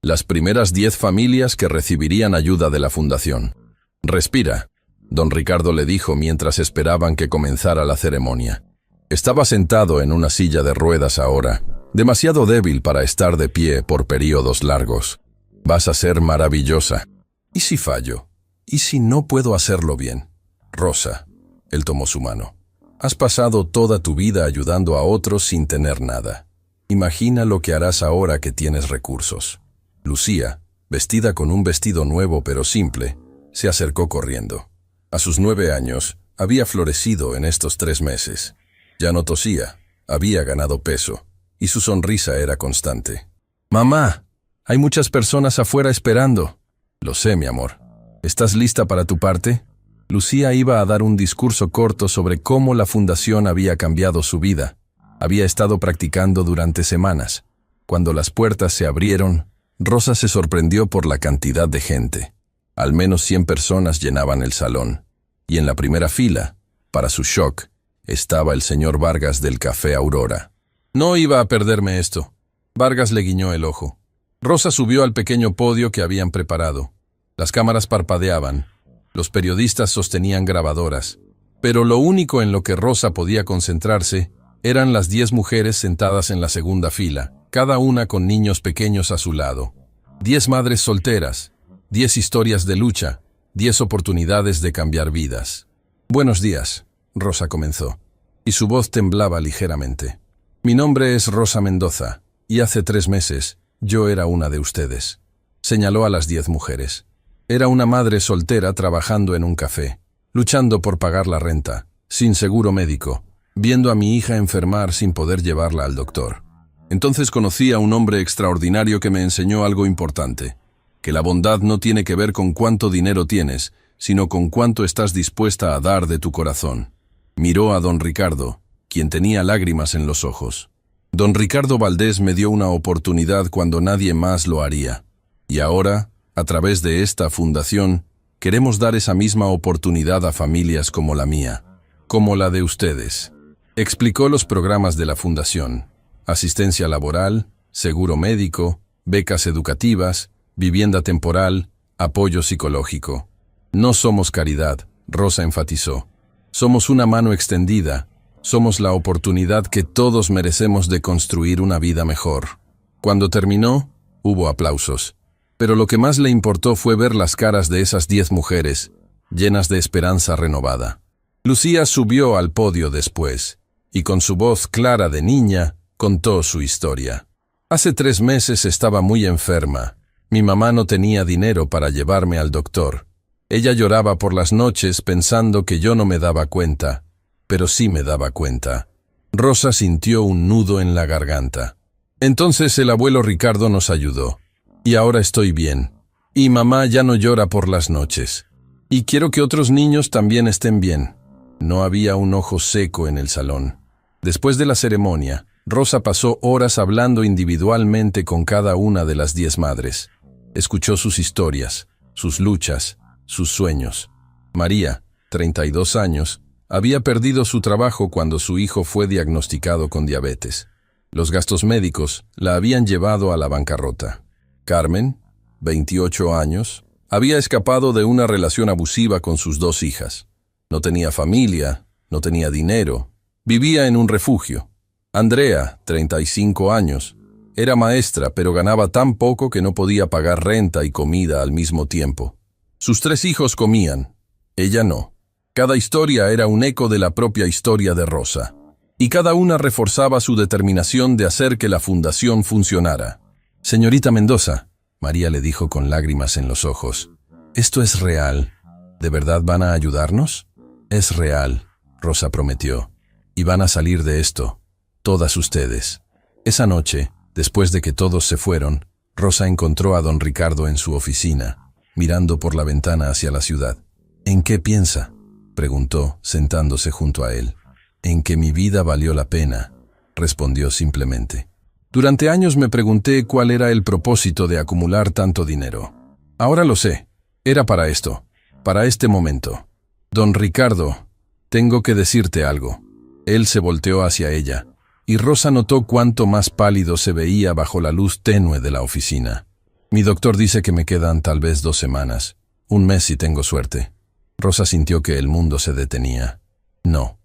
las primeras 10 familias que recibirían ayuda de la fundación. Respira, don Ricardo le dijo mientras esperaban que comenzara la ceremonia. Estaba sentado en una silla de ruedas ahora, demasiado débil para estar de pie por períodos largos. Vas a ser maravillosa. ¿Y si fallo? ¿Y si no puedo hacerlo bien? Rosa, él tomó su mano. Has pasado toda tu vida ayudando a otros sin tener nada. Imagina lo que harás ahora que tienes recursos. Lucía, vestida con un vestido nuevo pero simple, se acercó corriendo. A sus 9 años, había florecido en estos 3 meses. Ya no tosía, había ganado peso, y su sonrisa era constante. «Mamá, hay muchas personas afuera esperando». «Lo sé, mi amor. ¿Estás lista para tu parte?» Lucía iba a dar un discurso corto sobre cómo la fundación había cambiado su vida. Había estado practicando durante semanas. Cuando las puertas se abrieron, Rosa se sorprendió por la cantidad de gente. Al menos 100 personas llenaban el salón. Y en la primera fila, para su shock, estaba el señor Vargas del Café Aurora. No iba a perderme esto. Vargas le guiñó el ojo. Rosa subió al pequeño podio que habían preparado. Las cámaras parpadeaban. Los periodistas sostenían grabadoras. Pero lo único en lo que Rosa podía concentrarse eran las 10 mujeres sentadas en la segunda fila, cada una con niños pequeños a su lado. 10 madres solteras, 10 historias de lucha, 10 oportunidades de cambiar vidas. «Buenos días», Rosa comenzó, y su voz temblaba ligeramente. «Mi nombre es Rosa Mendoza, y hace 3 meses yo era una de ustedes». Señaló a las 10 mujeres. Era una madre soltera trabajando en un café, luchando por pagar la renta, sin seguro médico, viendo a mi hija enfermar sin poder llevarla al doctor. Entonces conocí a un hombre extraordinario que me enseñó algo importante, que la bondad no tiene que ver con cuánto dinero tienes, sino con cuánto estás dispuesta a dar de tu corazón. Miró a don Ricardo, quien tenía lágrimas en los ojos. Don Ricardo Valdés me dio una oportunidad cuando nadie más lo haría. Y ahora, a través de esta fundación, queremos dar esa misma oportunidad a familias como la mía, como la de ustedes. Explicó los programas de la fundación: asistencia laboral, seguro médico, becas educativas, vivienda temporal, apoyo psicológico. No somos caridad, Rosa enfatizó. Somos una mano extendida. Somos la oportunidad que todos merecemos de construir una vida mejor. Cuando terminó, hubo aplausos. Pero lo que más le importó fue ver las caras de esas 10 mujeres, llenas de esperanza renovada. Lucía subió al podio después, y con su voz clara de niña, contó su historia. Hace 3 meses estaba muy enferma. Mi mamá no tenía dinero para llevarme al doctor. Ella lloraba por las noches pensando que yo no me daba cuenta, pero sí me daba cuenta. Rosa sintió un nudo en la garganta. Entonces el abuelo Ricardo nos ayudó. Y ahora estoy bien. Y mamá ya no llora por las noches. Y quiero que otros niños también estén bien. No había un ojo seco en el salón. Después de la ceremonia, Rosa pasó horas hablando individualmente con cada una de las 10 madres. Escuchó sus historias, sus luchas, sus sueños. María, 32 años, había perdido su trabajo cuando su hijo fue diagnosticado con diabetes. Los gastos médicos la habían llevado a la bancarrota. Carmen, 28 años, había escapado de una relación abusiva con sus 2 hijas. No tenía familia, no tenía dinero, vivía en un refugio. Andrea, 35 años, era maestra pero ganaba tan poco que no podía pagar renta y comida al mismo tiempo. Sus 3 hijos comían, ella no. Cada historia era un eco de la propia historia de Rosa, y cada una reforzaba su determinación de hacer que la fundación funcionara. Señorita Mendoza, María le dijo con lágrimas en los ojos, «¿Esto es real? ¿De verdad van a ayudarnos?» «Es real», Rosa prometió, «y van a salir de esto, todas ustedes». Esa noche, después de que todos se fueron, Rosa encontró a don Ricardo en su oficina, mirando por la ventana hacia la ciudad. «¿En qué piensa?», preguntó, sentándose junto a él. «En que mi vida valió la pena», respondió simplemente. «Durante años me pregunté cuál era el propósito de acumular tanto dinero. Ahora lo sé, era para esto, para este momento. Don Ricardo, tengo que decirte algo». Él se volteó hacia ella, y Rosa notó cuánto más pálido se veía bajo la luz tenue de la oficina. «Mi doctor dice que me quedan tal vez 2 semanas, 1 mes si tengo suerte». Rosa sintió que el mundo se detenía. No,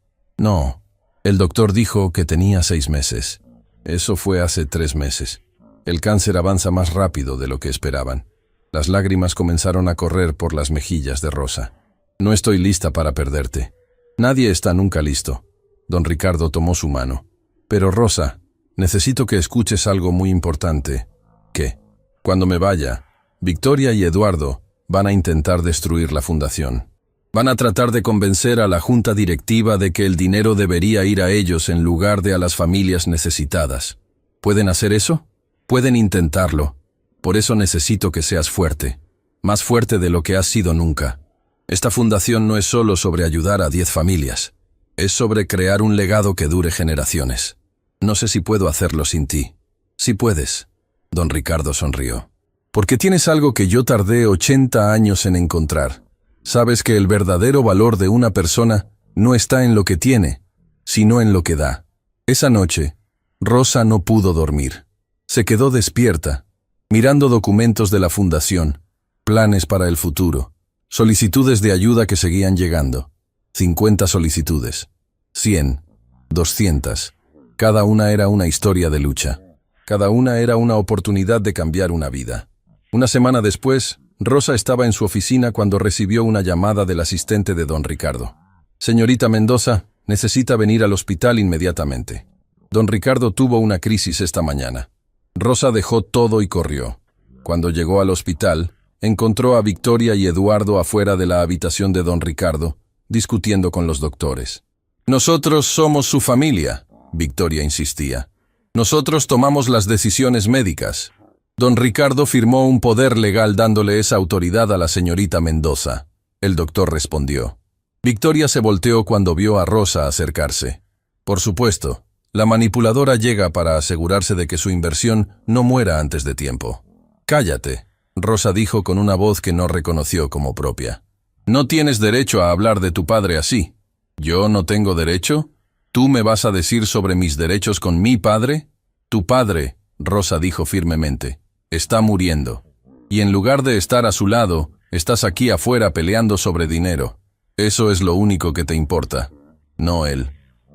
el doctor dijo que tenía 6 meses. Eso fue hace 3 meses. El cáncer avanza más rápido de lo que esperaban. Las lágrimas comenzaron a correr por las mejillas de Rosa. «No estoy lista para perderte. Nadie está nunca listo». Don Ricardo tomó su mano. «Pero Rosa, necesito que escuches algo muy importante. ¿Qué? Cuando me vaya, Victoria y Eduardo van a intentar destruir la fundación. Van a tratar de convencer a la junta directiva de que el dinero debería ir a ellos en lugar de a las familias necesitadas. ¿Pueden hacer eso? Pueden intentarlo. Por eso necesito que seas fuerte, más fuerte de lo que has sido nunca. Esta fundación no es solo sobre ayudar a 10 familias, es sobre crear un legado que dure generaciones. No sé si puedo hacerlo sin ti». «Sí puedes», don Ricardo sonrió. «Porque tienes algo que yo tardé 80 años en encontrar. Sabes que el verdadero valor de una persona no está en lo que tiene, sino en lo que da». Esa noche, Rosa no pudo dormir. Se quedó despierta, mirando documentos de la fundación, planes para el futuro, solicitudes de ayuda que seguían llegando. 50 solicitudes, 100, 200. Cada una era una historia de lucha. Cada una era una oportunidad de cambiar una vida. Una semana después, Rosa estaba en su oficina cuando recibió una llamada del asistente de don Ricardo. «Señorita Mendoza, necesita venir al hospital inmediatamente. Don Ricardo tuvo una crisis esta mañana». Rosa dejó todo y corrió. Cuando llegó al hospital, encontró a Victoria y Eduardo afuera de la habitación de don Ricardo, discutiendo con los doctores. «Nosotros somos su familia», Victoria insistía. «Nosotros tomamos las decisiones médicas». Don Ricardo firmó un poder legal dándole esa autoridad a la señorita Mendoza. El doctor respondió. Victoria se volteó cuando vio a Rosa acercarse. Por supuesto, la manipuladora llega para asegurarse de que su inversión no muera antes de tiempo. «Cállate», Rosa dijo con una voz que no reconoció como propia. «No tienes derecho a hablar de tu padre así». «¿Yo no tengo derecho? ¿Tú me vas a decir sobre mis derechos con mi padre?» «Tu padre», Rosa dijo firmemente, «está muriendo. Y en lugar de estar a su lado, estás aquí afuera peleando sobre dinero. Eso es lo único que te importa. No él.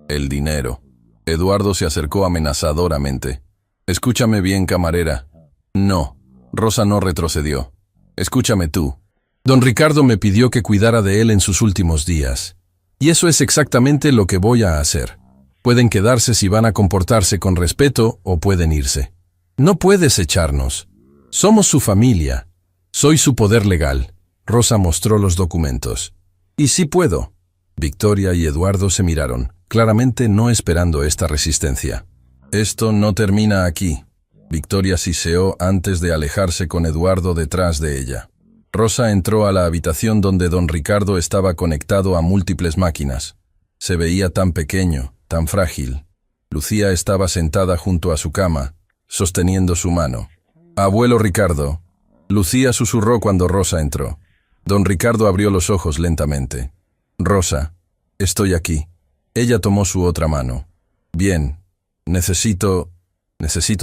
El dinero». Eduardo se acercó amenazadoramente. «Escúchame bien, camarera». «No». Rosa no retrocedió. «Escúchame tú. Don Ricardo me pidió que cuidara de él en sus últimos días. Y eso es exactamente lo que voy a hacer. Pueden quedarse si van a comportarse con respeto o pueden irse. No puedes echarnos. Somos su familia. Soy su poder legal». Rosa mostró los documentos. «Y sí puedo». Victoria y Eduardo se miraron, claramente no esperando esta resistencia. «Esto no termina aquí». Victoria siseó antes de alejarse con Eduardo detrás de ella. Rosa entró a la habitación donde don Ricardo estaba conectado a múltiples máquinas. Se veía tan pequeño, tan frágil. Lucía estaba sentada junto a su cama, sosteniendo su mano. «Abuelo Ricardo». Lucía susurró cuando Rosa entró. Don Ricardo abrió los ojos lentamente. «Rosa, estoy aquí». Ella tomó su otra mano. «Bien, necesito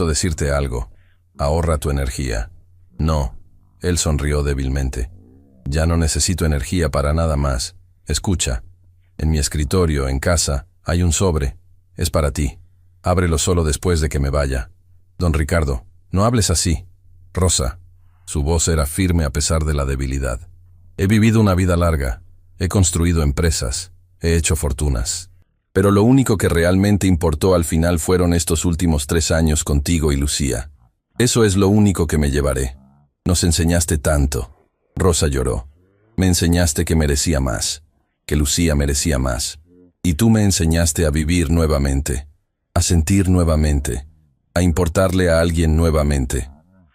decirte algo. Ahorra tu energía». «No». Él sonrió débilmente. «Ya no necesito energía para nada más. Escucha. En mi escritorio, en casa, hay un sobre. Es para ti. Ábrelo solo después de que me vaya». «Don Ricardo, no hables así». «Rosa». Su voz era firme a pesar de la debilidad. «He vivido una vida larga. He construido empresas. He hecho fortunas. Pero lo único que realmente importó al final fueron estos últimos 3 años contigo y Lucía. Eso es lo único que me llevaré. Nos enseñaste tanto. Rosa lloró. Me enseñaste que merecía más, que Lucía merecía más. Y tú me enseñaste a vivir nuevamente, a sentir nuevamente, a importarle a alguien nuevamente.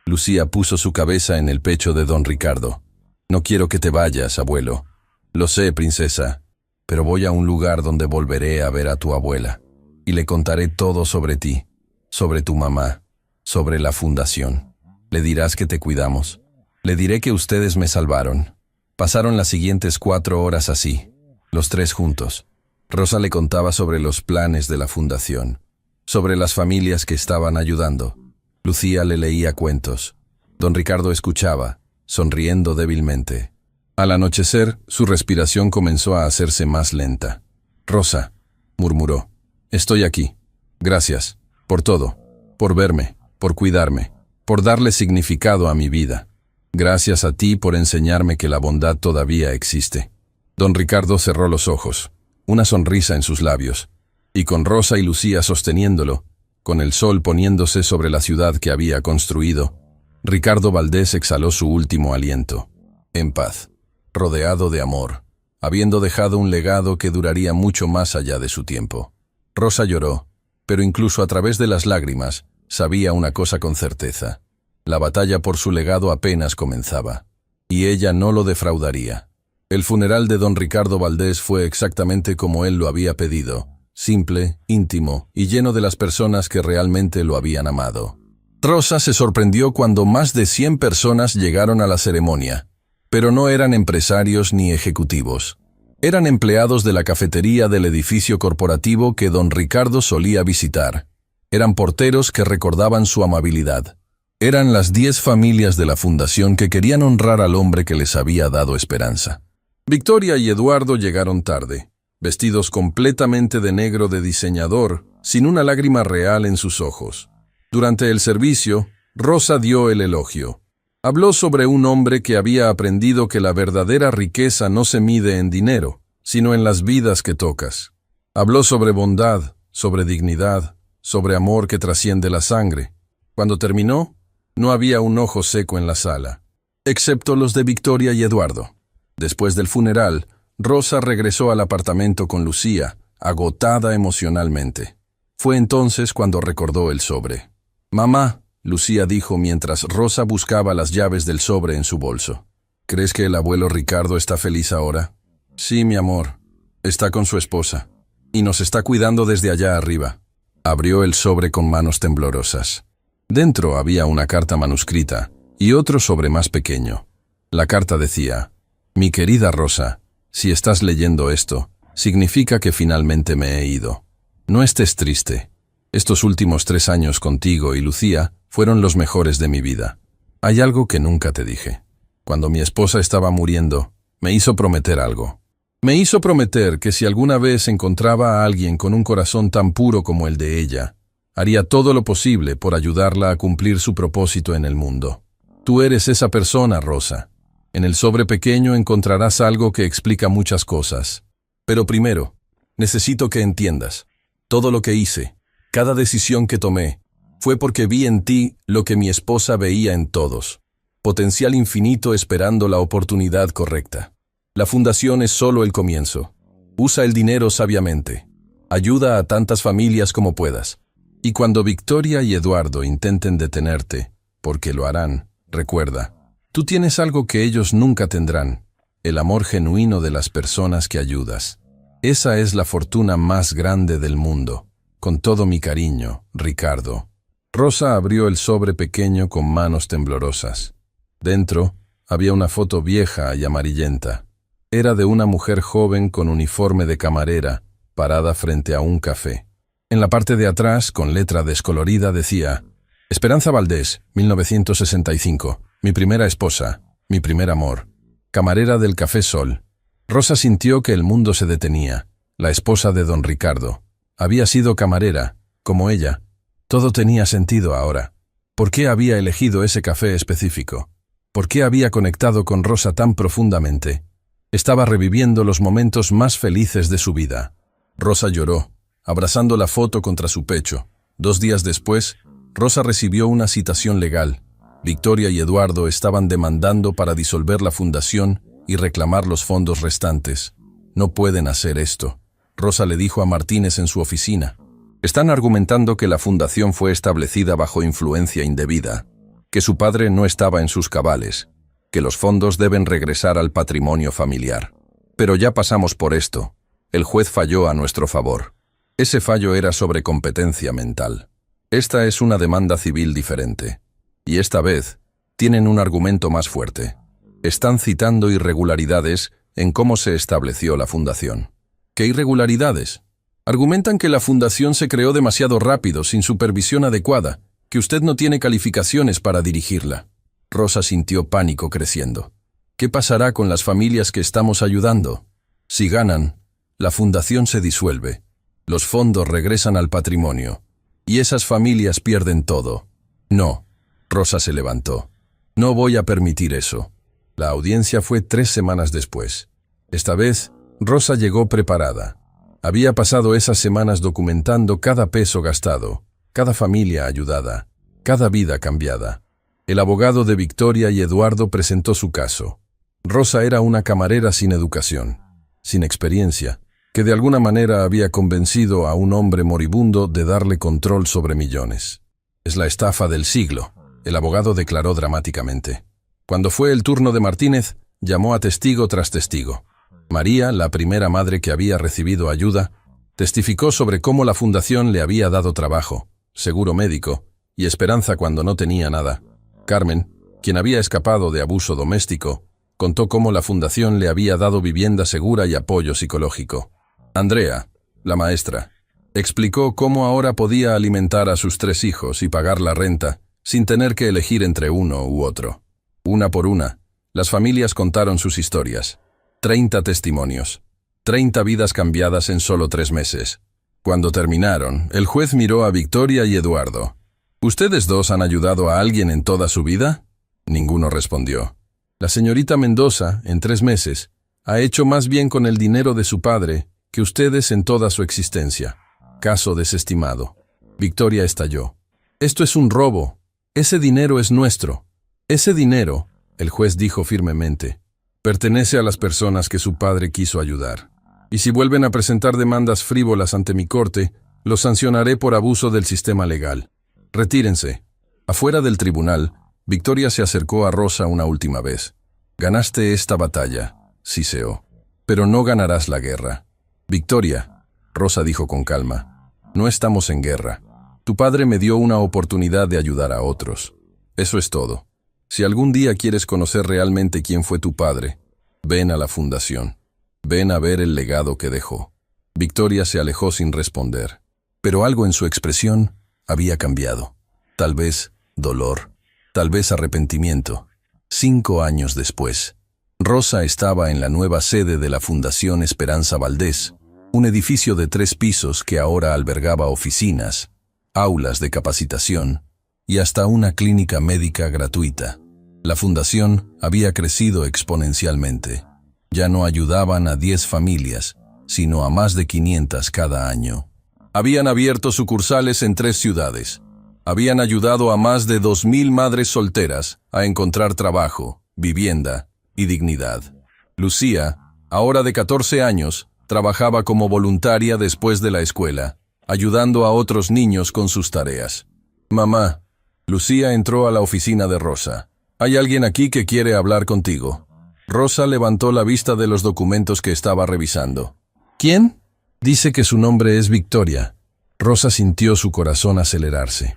Lucía puso su cabeza en el pecho de don Ricardo. No quiero que te vayas, abuelo. Lo sé, princesa, pero voy a un lugar donde volveré a ver a tu abuela, y le contaré todo sobre ti, sobre tu mamá, sobre la fundación. Le dirás que te cuidamos. Le diré que ustedes me salvaron. Pasaron las siguientes 4 horas así, los tres juntos. Rosa le contaba sobre los planes de la fundación, sobre las familias que estaban ayudando. Lucía le leía cuentos. Don Ricardo escuchaba, sonriendo débilmente. Al anochecer, su respiración comenzó a hacerse más lenta. «Rosa», murmuró, «estoy aquí. Gracias, por todo, por verme, por cuidarme, por darle significado a mi vida. Gracias a ti por enseñarme que la bondad todavía existe». Don Ricardo cerró los ojos, una sonrisa en sus labios, y con Rosa y Lucía sosteniéndolo, con el sol poniéndose sobre la ciudad que había construido, Ricardo Valdés exhaló su último aliento, en paz, rodeado de amor, habiendo dejado un legado que duraría mucho más allá de su tiempo. Rosa lloró, pero incluso a través de las lágrimas, sabía una cosa con certeza. La batalla por su legado apenas comenzaba, y ella no lo defraudaría. El funeral de don Ricardo Valdés fue exactamente como él lo había pedido, simple, íntimo y lleno de las personas que realmente lo habían amado. Rosa se sorprendió cuando más de 100 personas llegaron a la ceremonia, pero no eran empresarios ni ejecutivos. Eran empleados de la cafetería del edificio corporativo que don Ricardo solía visitar. Eran porteros que recordaban su amabilidad. Eran las 10 familias de la fundación que querían honrar al hombre que les había dado esperanza. Victoria y Eduardo llegaron tarde, vestidos completamente de negro de diseñador, sin una lágrima real en sus ojos. Durante el servicio, Rosa dio el elogio. Habló sobre un hombre que había aprendido que la verdadera riqueza no se mide en dinero, sino en las vidas que tocas. Habló sobre bondad, sobre dignidad, sobre amor que trasciende la sangre. Cuando terminó, no había un ojo seco en la sala, excepto los de Victoria y Eduardo. Después del funeral, Rosa regresó al apartamento con Lucía, agotada emocionalmente. Fue entonces cuando recordó el sobre. «Mamá», Lucía dijo mientras Rosa buscaba las llaves del sobre en su bolso. «¿Crees que el abuelo Ricardo está feliz ahora?» «Sí, mi amor. Está con su esposa. Y nos está cuidando desde allá arriba». Abrió el sobre con manos temblorosas. Dentro había una carta manuscrita y otro sobre más pequeño. La carta decía: «Mi querida Rosa, si estás leyendo esto, significa que finalmente me he ido. No estés triste. Estos últimos 3 años contigo y Lucía fueron los mejores de mi vida. Hay algo que nunca te dije. Cuando mi esposa estaba muriendo, me hizo prometer algo. Me hizo prometer que si alguna vez encontraba a alguien con un corazón tan puro como el de ella, haría todo lo posible por ayudarla a cumplir su propósito en el mundo. Tú eres esa persona, Rosa. En el sobre pequeño encontrarás algo que explica muchas cosas. Pero primero, necesito que entiendas. Todo lo que hice, cada decisión que tomé, fue porque vi en ti lo que mi esposa veía en todos. Potencial infinito esperando la oportunidad correcta. La fundación es solo el comienzo. Usa el dinero sabiamente. Ayuda a tantas familias como puedas. Y cuando Victoria y Eduardo intenten detenerte, porque lo harán, recuerda, tú tienes algo que ellos nunca tendrán, el amor genuino de las personas que ayudas. Esa es la fortuna más grande del mundo. Con todo mi cariño, Ricardo». Rosa abrió el sobre pequeño con manos temblorosas. Dentro había una foto vieja y amarillenta. Era de una mujer joven con uniforme de camarera, parada frente a un café. En la parte de atrás, con letra descolorida, decía: «Esperanza Valdés, 1965. Mi primera esposa, mi primer amor. Camarera del Café Sol». Rosa sintió que el mundo se detenía. La esposa de don Ricardo. Había sido camarera, como ella. Todo tenía sentido ahora. ¿Por qué había elegido ese café específico? ¿Por qué había conectado con Rosa tan profundamente? Estaba reviviendo los momentos más felices de su vida. Rosa lloró, abrazando la foto contra su pecho. 2 días después, Rosa recibió una citación legal. Victoria y Eduardo estaban demandando para disolver la fundación y reclamar los fondos restantes. No pueden hacer esto, Rosa le dijo a Martínez en su oficina. Están argumentando que la fundación fue establecida bajo influencia indebida, que su padre no estaba en sus cabales, que los fondos deben regresar al patrimonio familiar. Pero ya pasamos por esto. El juez falló a nuestro favor. Ese fallo era sobre competencia mental. Esta es una demanda civil diferente. Y esta vez tienen un argumento más fuerte. Están citando irregularidades en cómo se estableció la fundación. ¿Qué irregularidades? Argumentan que la fundación se creó demasiado rápido, sin supervisión adecuada, que usted no tiene calificaciones para dirigirla. Rosa sintió pánico creciendo. ¿Qué pasará con las familias que estamos ayudando? Si ganan, la fundación se disuelve. Los fondos regresan al patrimonio. Y esas familias pierden todo. No. Rosa se levantó. No voy a permitir eso. La audiencia fue 3 semanas después. Esta vez, Rosa llegó preparada. Había pasado esas semanas documentando cada peso gastado, cada familia ayudada, cada vida cambiada. El abogado de Victoria y Eduardo presentó su caso. Rosa era una camarera sin educación, sin experiencia, que de alguna manera había convencido a un hombre moribundo de darle control sobre millones. Es la estafa del siglo, el abogado declaró dramáticamente. Cuando fue el turno de Martínez, llamó a testigo tras testigo. María, la primera madre que había recibido ayuda, testificó sobre cómo la fundación le había dado trabajo, seguro médico y esperanza cuando no tenía nada. Carmen, quien había escapado de abuso doméstico, contó cómo la fundación le había dado vivienda segura y apoyo psicológico. Andrea, la maestra, explicó cómo ahora podía alimentar a sus 3 hijos y pagar la renta sin tener que elegir entre uno u otro. Una por una, las familias contaron sus historias. 30 testimonios. 30 vidas cambiadas en solo 3 meses. Cuando terminaron, el juez miró a Victoria y Eduardo. ¿Ustedes dos han ayudado a alguien en toda su vida? Ninguno respondió. La señorita Mendoza, en 3 meses, ha hecho más bien con el dinero de su padre que ustedes en toda su existencia. Caso desestimado. Victoria estalló. Esto es un robo. Ese dinero es nuestro. Ese dinero, el juez dijo firmemente, pertenece a las personas que su padre quiso ayudar. Y si vuelven a presentar demandas frívolas ante mi corte, los sancionaré por abuso del sistema legal. Retírense. Afuera del tribunal, Victoria se acercó a Rosa una última vez. Ganaste esta batalla, siseó, pero no ganarás la guerra. Victoria, Rosa dijo con calma, no estamos en guerra. Tu padre me dio una oportunidad de ayudar a otros. Eso es todo. Si algún día quieres conocer realmente quién fue tu padre, ven a la fundación. Ven a ver el legado que dejó. Victoria se alejó sin responder, pero algo en su expresión había cambiado. Tal vez dolor, tal vez arrepentimiento. 5 años después, Rosa estaba en la nueva sede de la Fundación Esperanza Valdés, un edificio de 3 pisos que ahora albergaba oficinas, aulas de capacitación y hasta una clínica médica gratuita. La fundación había crecido exponencialmente. Ya no ayudaban a 10 familias, sino a más de 500 cada año. Habían abierto sucursales en 3 ciudades. Habían ayudado a más de 2,000 madres solteras a encontrar trabajo, vivienda y dignidad. Lucía, ahora de 14 años, trabajaba como voluntaria después de la escuela, ayudando a otros niños con sus tareas. Mamá, Lucía entró a la oficina de Rosa. Hay alguien aquí que quiere hablar contigo. Rosa levantó la vista de los documentos que estaba revisando. ¿Quién? Dice que su nombre es Victoria. Rosa sintió su corazón acelerarse.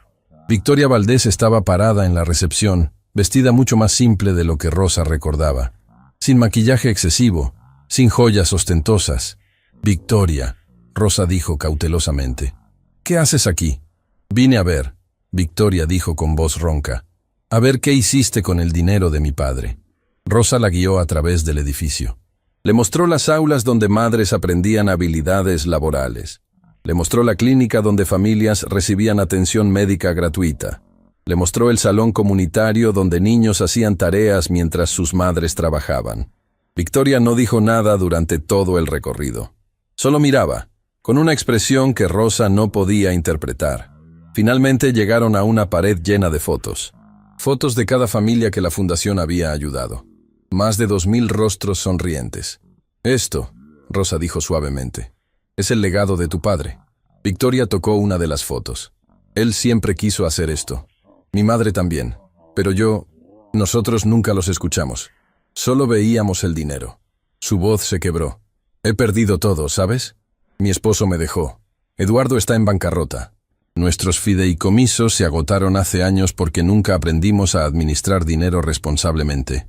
Victoria Valdés estaba parada en la recepción, vestida mucho más simple de lo que Rosa recordaba. Sin maquillaje excesivo, sin joyas ostentosas. Victoria, Rosa dijo cautelosamente. ¿Qué haces aquí? Vine a ver, Victoria dijo con voz ronca. A ver qué hiciste con el dinero de mi padre. Rosa la guió a través del edificio. Le mostró las aulas donde madres aprendían habilidades laborales. Le mostró la clínica donde familias recibían atención médica gratuita. Le mostró el salón comunitario donde niños hacían tareas mientras sus madres trabajaban. Victoria no dijo nada durante todo el recorrido. Solo miraba, con una expresión que Rosa no podía interpretar. Finalmente llegaron a una pared llena de fotos. Fotos de cada familia que la fundación había ayudado. Más de 2000 rostros sonrientes. Esto, Rosa dijo suavemente, es el legado de tu padre. Victoria tocó una de las fotos. Él siempre quiso hacer esto. Mi madre también. Pero nosotros nunca los escuchamos. Solo veíamos el dinero. Su voz se quebró. He perdido todo, ¿sabes? Mi esposo me dejó. Eduardo está en bancarrota. Nuestros fideicomisos se agotaron hace años porque nunca aprendimos a administrar dinero responsablemente.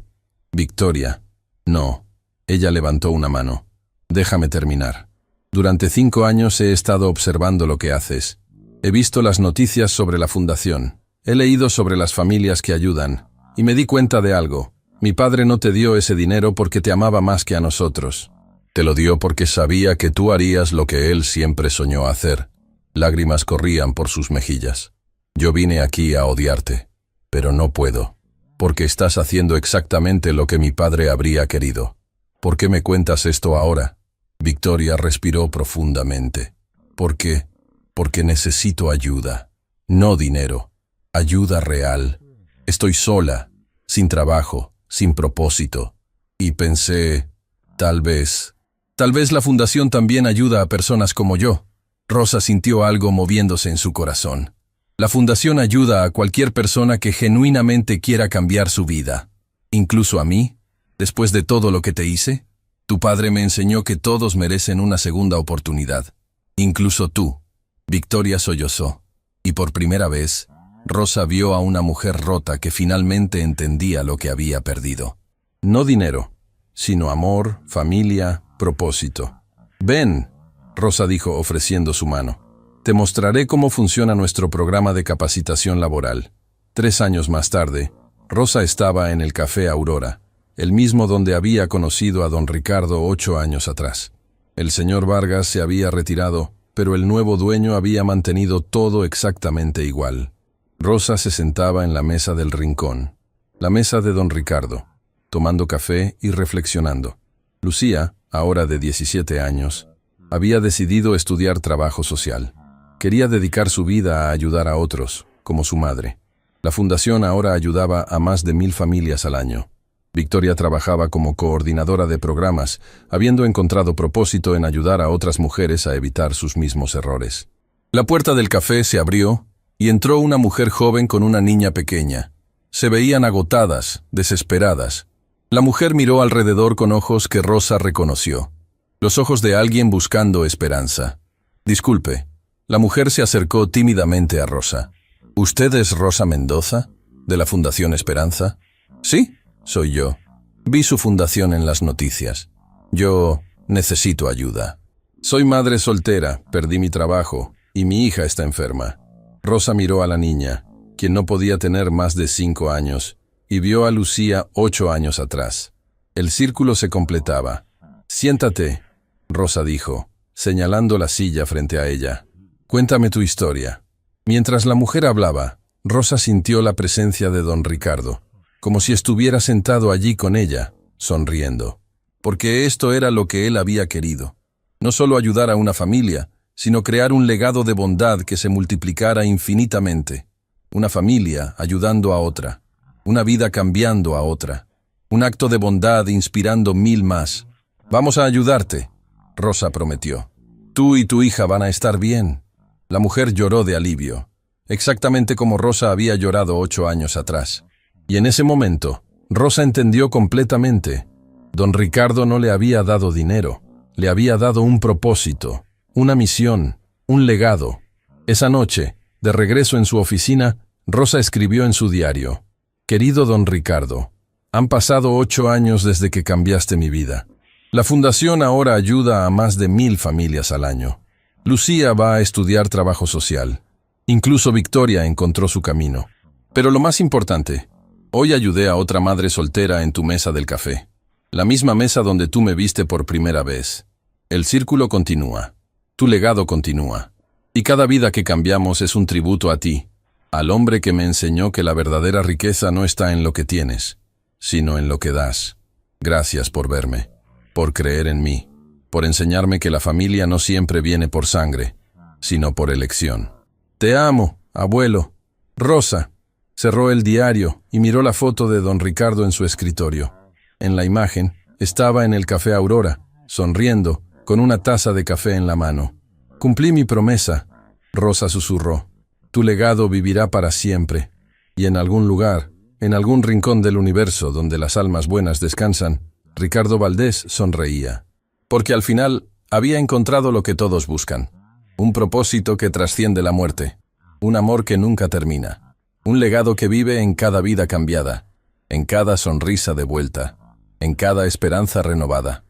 Victoria. No. Ella levantó una mano. Déjame terminar. Durante 5 años he estado observando lo que haces. He visto las noticias sobre la fundación. He leído sobre las familias que ayudan. Y me di cuenta de algo. Mi padre no te dio ese dinero porque te amaba más que a nosotros. Te lo dio porque sabía que tú harías lo que él siempre soñó hacer. Lágrimas corrían por sus mejillas. Yo vine aquí a odiarte, pero no puedo, porque estás haciendo exactamente lo que mi padre habría querido. ¿Por qué me cuentas esto ahora? Victoria respiró profundamente. ¿Por qué? Porque necesito ayuda, no dinero, ayuda real. Estoy sola, sin trabajo, sin propósito. Y pensé, tal vez la fundación también ayuda a personas como yo. Rosa sintió algo moviéndose en su corazón. La fundación ayuda a cualquier persona que genuinamente quiera cambiar su vida. Incluso a mí, después de todo lo que te hice. Tu padre me enseñó que todos merecen una segunda oportunidad. Incluso tú. Victoria sollozó. Y por primera vez, Rosa vio a una mujer rota que finalmente entendía lo que había perdido. No dinero, sino amor, familia, propósito. Ven, Rosa dijo ofreciendo su mano. Te mostraré cómo funciona nuestro programa de capacitación laboral. 3 años más tarde, Rosa estaba en el Café Aurora, el mismo donde había conocido a don Ricardo 8 años atrás. El señor Vargas se había retirado, pero el nuevo dueño había mantenido todo exactamente igual. Rosa se sentaba en la mesa del rincón, la mesa de don Ricardo, tomando café y reflexionando. Lucía, ahora de 17 años, había decidido estudiar trabajo social. Quería dedicar su vida a ayudar a otros, como su madre. La fundación ahora ayudaba a más de 1000 familias al año. Victoria trabajaba como coordinadora de programas, habiendo encontrado propósito en ayudar a otras mujeres a evitar sus mismos errores. La puerta del café se abrió y entró una mujer joven con una niña pequeña. Se veían agotadas, desesperadas. La mujer miró alrededor con ojos que Rosa reconoció. Los ojos de alguien buscando esperanza. Disculpe. La mujer se acercó tímidamente a Rosa. ¿Usted es Rosa Mendoza, de la Fundación Esperanza? Sí, soy yo. Vi su fundación en las noticias. Yo necesito ayuda. Soy madre soltera, perdí mi trabajo, y mi hija está enferma. Rosa miró a la niña, quien no podía tener más de 5 años, y vio a Lucía 8 años atrás. El círculo se completaba. Siéntate, Rosa dijo, señalando la silla frente a ella. Cuéntame tu historia. Mientras la mujer hablaba, Rosa sintió la presencia de don Ricardo, como si estuviera sentado allí con ella, sonriendo. Porque esto era lo que él había querido. No solo ayudar a una familia, sino crear un legado de bondad que se multiplicara infinitamente. Una familia ayudando a otra. Una vida cambiando a otra. Un acto de bondad inspirando 1000 más. Vamos a ayudarte, Rosa prometió. Tú y tu hija van a estar bien. La mujer lloró de alivio, exactamente como Rosa había llorado 8 años atrás. Y en ese momento, Rosa entendió completamente. Don Ricardo no le había dado dinero, le había dado un propósito, una misión, un legado. Esa noche, de regreso en su oficina, Rosa escribió en su diario: Querido don Ricardo, han pasado 8 años desde que cambiaste mi vida. La fundación ahora ayuda a más de 1000 familias al año. Lucía va a estudiar trabajo social. Incluso Victoria encontró su camino. Pero lo más importante, hoy ayudé a otra madre soltera en tu mesa del café. La misma mesa donde tú me viste por primera vez. El círculo continúa. Tu legado continúa. Y cada vida que cambiamos es un tributo a ti, al hombre que me enseñó que la verdadera riqueza no está en lo que tienes, sino en lo que das. Gracias por verme, por creer en mí, por enseñarme que la familia no siempre viene por sangre, sino por elección. Te amo, Abuelo. Rosa. Cerró el diario y miró la foto de don Ricardo en su escritorio. En la imagen, estaba en el Café Aurora, sonriendo, con una taza de café en la mano. Cumplí mi promesa, Rosa susurró. Tu legado vivirá para siempre. Y en algún lugar, en algún rincón del universo donde las almas buenas descansan, Ricardo Valdés sonreía. Porque al final había encontrado lo que todos buscan. Un propósito que trasciende la muerte. Un amor que nunca termina. Un legado que vive en cada vida cambiada. En cada sonrisa de vuelta. En cada esperanza renovada.